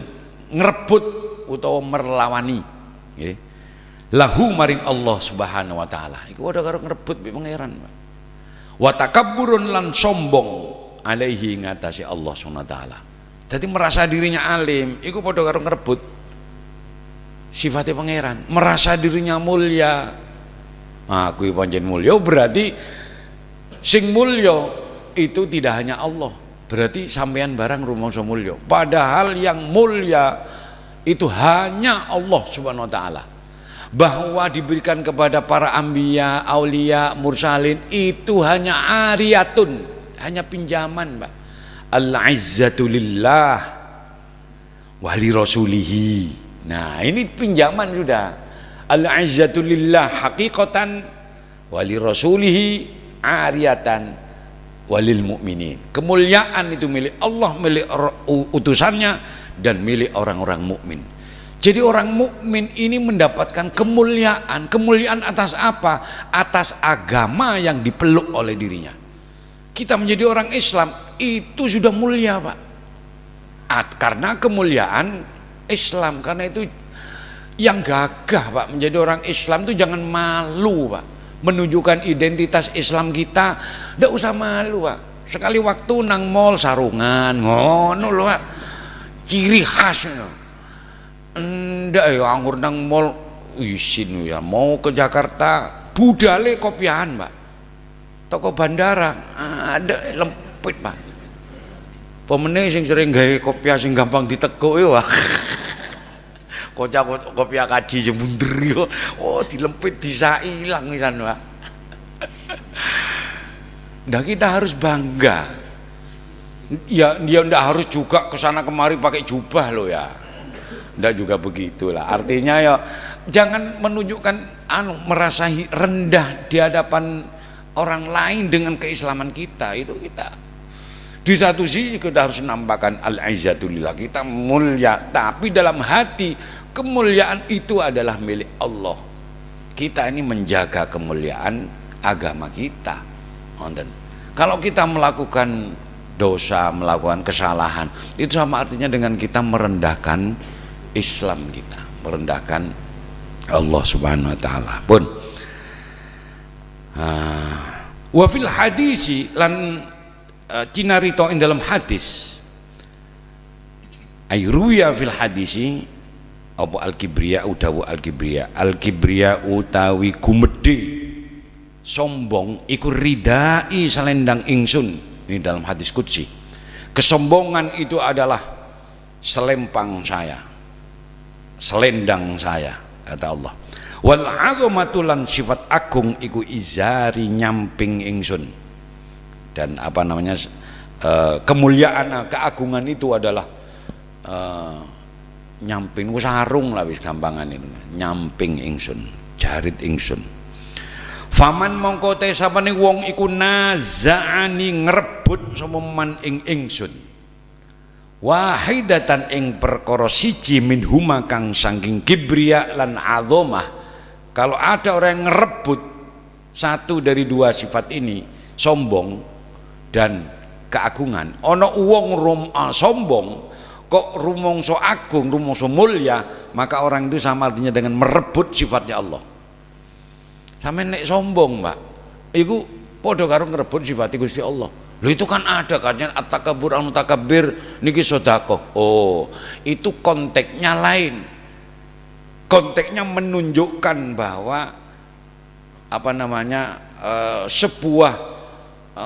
Speaker 2: ngrebut utawa merlawani nggih lahu maring Allah Subhanahu wa taala iku padha karo ngrebut mbek pangeran. Wa takabburun lan sombong alaihi ngatasi Allah Subhanahu wa taala. Dadi merasa dirinya alim iku padha karo ngrebut sifatnya pangeran, merasa dirinya mulia. Aku pancen mulya berarti sing mulya itu tidak hanya Allah. Berarti sampean barang rumangsa mulya. Padahal yang mulia itu hanya Allah Subhanahu wa taala. Bahwa diberikan kepada para anbiya, aulia, mursalin itu hanya ariyatun, hanya pinjaman, Pak. Al-izzatu lillah wa li rasulihi. Nah, ini pinjaman sudah. Al-izzatu lillah haqiqatan wa li rasulihi ariyatan walil mu'minin. Kemuliaan itu milik Allah, milik utusannya dan milik orang-orang mukmin. Jadi orang mukmin ini mendapatkan kemuliaan. Kemuliaan atas apa? Atas agama yang dipeluk oleh dirinya. Kita menjadi orang Islam itu sudah mulia, Pak. Karena kemuliaan Islam. Karena itu yang gagah, Pak, menjadi orang Islam itu jangan malu, Pak. Menunjukkan identitas Islam kita, ndak usah malu, Pak. Sekali waktu nang mall sarungan, ngono lho, Pak. Ciri khas. Ndak ya anggur nang mall isin ya mau ke Jakarta budale kopiahan, Pak. Toko bandara ada lempit, Pak. Pemene sing sering gawe kopiah sing gampang diteguk ya, Pak. Kocak kopiah kaji sing bunder yo. Oh, dilempit bisa ilang pisan, Pak. Nah, kita harus bangga. Ya, dia ndak harus juga kesana kemari pakai jubah loh ya. Ndak juga begitulah. Artinya ya jangan menunjukkan merasa rendah di hadapan orang lain dengan keislaman kita. Itu kita. Di satu sisi kita harus nampakkan al-izzatu lillah, kita mulia, tapi dalam hati kemuliaan itu adalah milik Allah. Kita ini menjaga kemuliaan agama kita. Kalau kita melakukan dosa, melakukan kesalahan, itu sama artinya dengan kita merendahkan Islam kita, merendahkan Allah Subhanahu wa taala. Pun wa fil hadisi lan cinarito ing dalam hadis ayruya fil hadisi apa al-kibriya utawi al-kibriya utawi gumedhe sombong iku ridai selendang ingsun. Ini dalam hadis qudsi. Kesombongan itu adalah selempang saya, selendang saya, kata Allah. Wal azamatu lan sifat agung iku izari nyamping ingsun. Dan apa namanya kemuliaan, keagungan itu adalah nyamping sarung lah wis gampangan itu, nyamping ingsun, jarit ingsun. Faman mongko te sapane wong iku nazaani ngrebut sapa man ing ingsun wahidatan ing perkara siji min huma kang saking kibriya lan azamah. Kalau ada orang yang ngerebut satu dari dua sifat ini, sombong dan keagungan, ana wong sombong kok rumangsa agung, rumangsa mulya, maka orang itu sama artinya dengan merebut sifatnya Allah. Sampe nek sombong, Mbak, iku padha karo ngrebut sifat Gusti Allah. Loh, itu kan ada katanya at-takabbur al-mutakabbir niki sedekah. Oh, itu konteksnya lain. Konteksnya menunjukkan bahwa apa namanya sebuah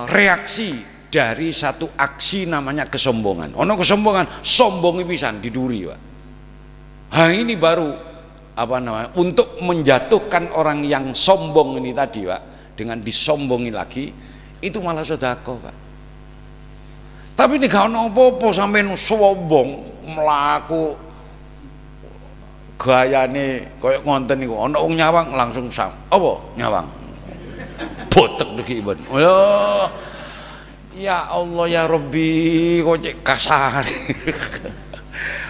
Speaker 2: reaksi dari satu aksi namanya kesombongan. Ono kesombongan, sombongi pisan diduri, Pak. Ini baru apa namanya untuk menjatuhkan orang yang sombong ini tadi, Pak, dengan disombongi lagi, itu malah sedekah, Pak. Tapi ini gak ono apa-apa sampean sombong mlaku gayane koyo ngonten niku, ana wong nyawang langsung apa nyawang botek iki, Ibn. Ya Allah ya Rabbi, kok cek kasar.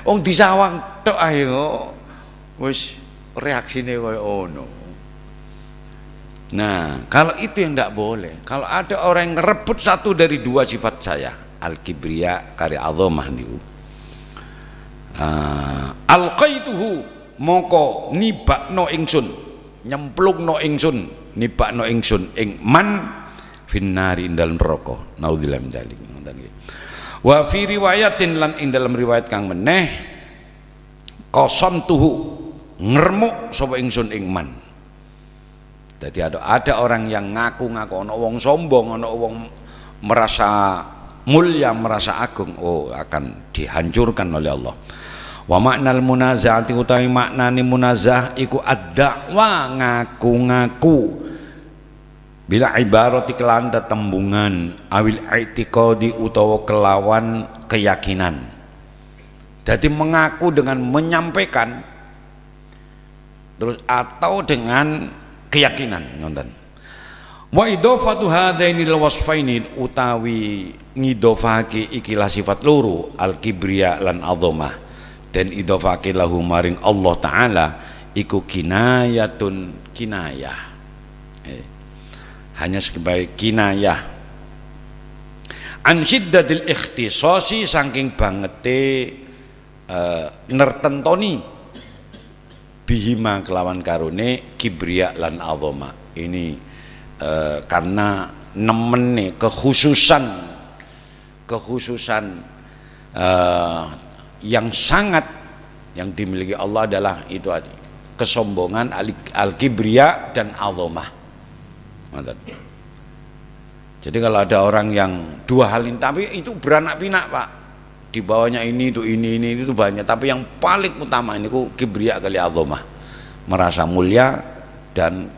Speaker 2: Wong disawang tok ae kok wis reaksine koyo ono. Nah, kalau itu yang tidak boleh. Kalau ada orang yang ngerebut satu dari dua sifat saya, al-kibriya kari azamah niku, alqaituhu moko nibakno ingsun nyemplungno ingsun nibakno ingsun ing man finnari ing dalem neraka naudzubillah min dzalik ngoten nggih wa fi riwayatin lan ing dalam riwayat kang meneh qasamtuhu ngremuk sapa ingsun ing man. Jadi ada orang yang ngaku-ngaku ana wong sombong ana wong merasa mulia merasa agung akan dihancurkan oleh Allah. Wa maknal munazahati utawi maknane munazah iku ad-da'wa ngaku-ngaku bila ibarati kelan tetembungan awil i'tiqadi utawa kelawan keyakinan. Jadi mengaku dengan menyampaikan terus atau dengan keyakinan ngoten. Wa idhofatu hadainil wasfaini utawi ngidhofake ikilah sifat loro al-kibriya lan azamah dan idhofake lahu maring Allah taala iku kinayatun kinayah hanya sebagai kinayah an syiddatil ikhtisasi saking bangete nertentoni bihima kelawan karone kibriya lan azama ini karena nemene kekhususan yang sangat yang dimiliki Allah adalah itu kesombongan al-kibriya dan azamah. Jadi kalau ada orang yang dua hal ini tapi itu beranak pinak Pak, di bawahnya ini itu banyak, tapi yang paling utama ini ku kibriya kali azamah, merasa mulia dan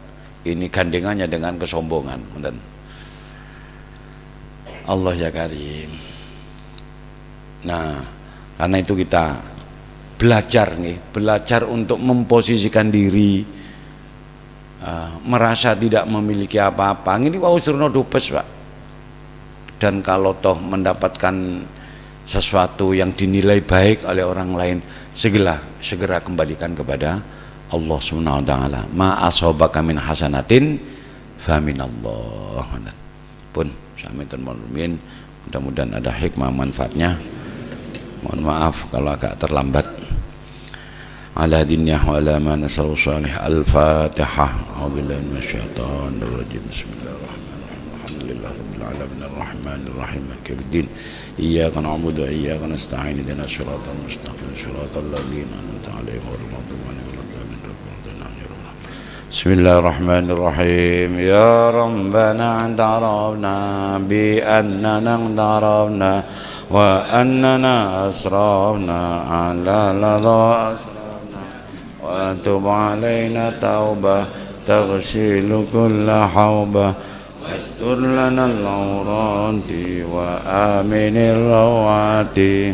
Speaker 2: ini gandengannya dengan kesombongan. Allah ya karim. Nah, karena itu kita belajar untuk memposisikan diri, merasa tidak memiliki apa-apa. Ini wau surno dubes Pak. Dan kalau toh mendapatkan sesuatu yang dinilai baik oleh orang lain, segera kembalikan kepada Allah Subhanahu wa taala. Ma ashabaka min hasanatin fa minallah. Pun samitun malumin, mudah-mudahan ada hikmah manfaatnya. Mohon maaf kalau agak terlambat. Ala dinnya wa ala ma nasallu salih. Al-Fatihah. A'udzubillahi minasyaitonir rajim. Bismillahirrahmanirrahim. Alhamdulillah rabbil alamin arrahmanir rahim maliki yaumiddin. Iyyaka na'budu wa iyyaka nasta'in. Ihdinas siratal mustaqim. Siratal ladzina an'amta 'alaihim ghairil maghdubi 'alaihim waladdallin. Bismillahirrahmanirrahim. Ya Rabbana antarabna bi annana antarabna wa annana asrafna ala ladha asrafna wa tub alaina taubah taghsilu kulla hawbah wastur lana al-awrati wa aminir rawati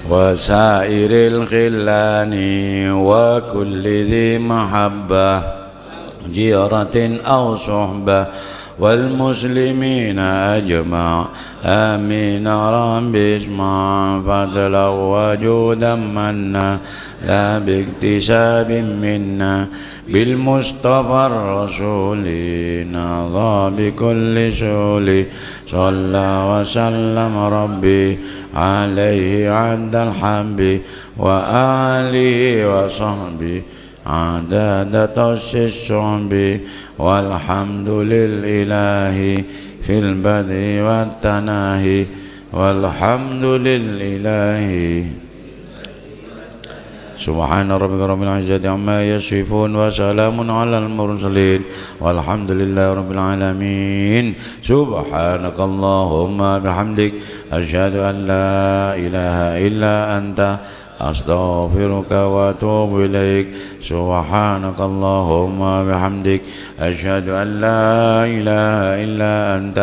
Speaker 2: wa sairil khillani wa kulli dhi mahabbah جيرة أو صحبة والمسلمين أجمع آمين رب اسمع فضلا وجودا منا لا باكتساب منا بالمصطفى الرسول نضى بكل سول صلى وسلم ربي عليه عند الحب وآله وصحبه عدد الشعب والحمد لله في البدء والتناهي والحمد لله سبحان ربك رب العزة عما يصفون وسلام على المرسلين والحمد لله رب العالمين سبحانك اللهم بحمدك أشهد أن لا إله إلا أنت أستغفرك وأتوب إليك سبحانك اللهم بحمدك أشهد أن لا إله إلا أنت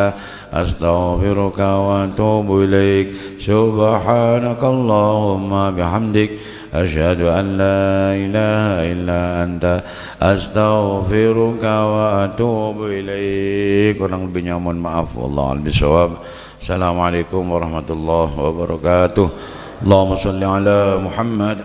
Speaker 2: أستغفرك وأتوب إليك سبحانك اللهم بحمدك أشهد أن لا إله إلا أنت أستغفرك وأتوب إليك. Kurang lebihnya mohon maaf. Wallahu a'lam bishawab. Assalamualaikum warahmatullahi wabarakatuh. اللهم صل على محمد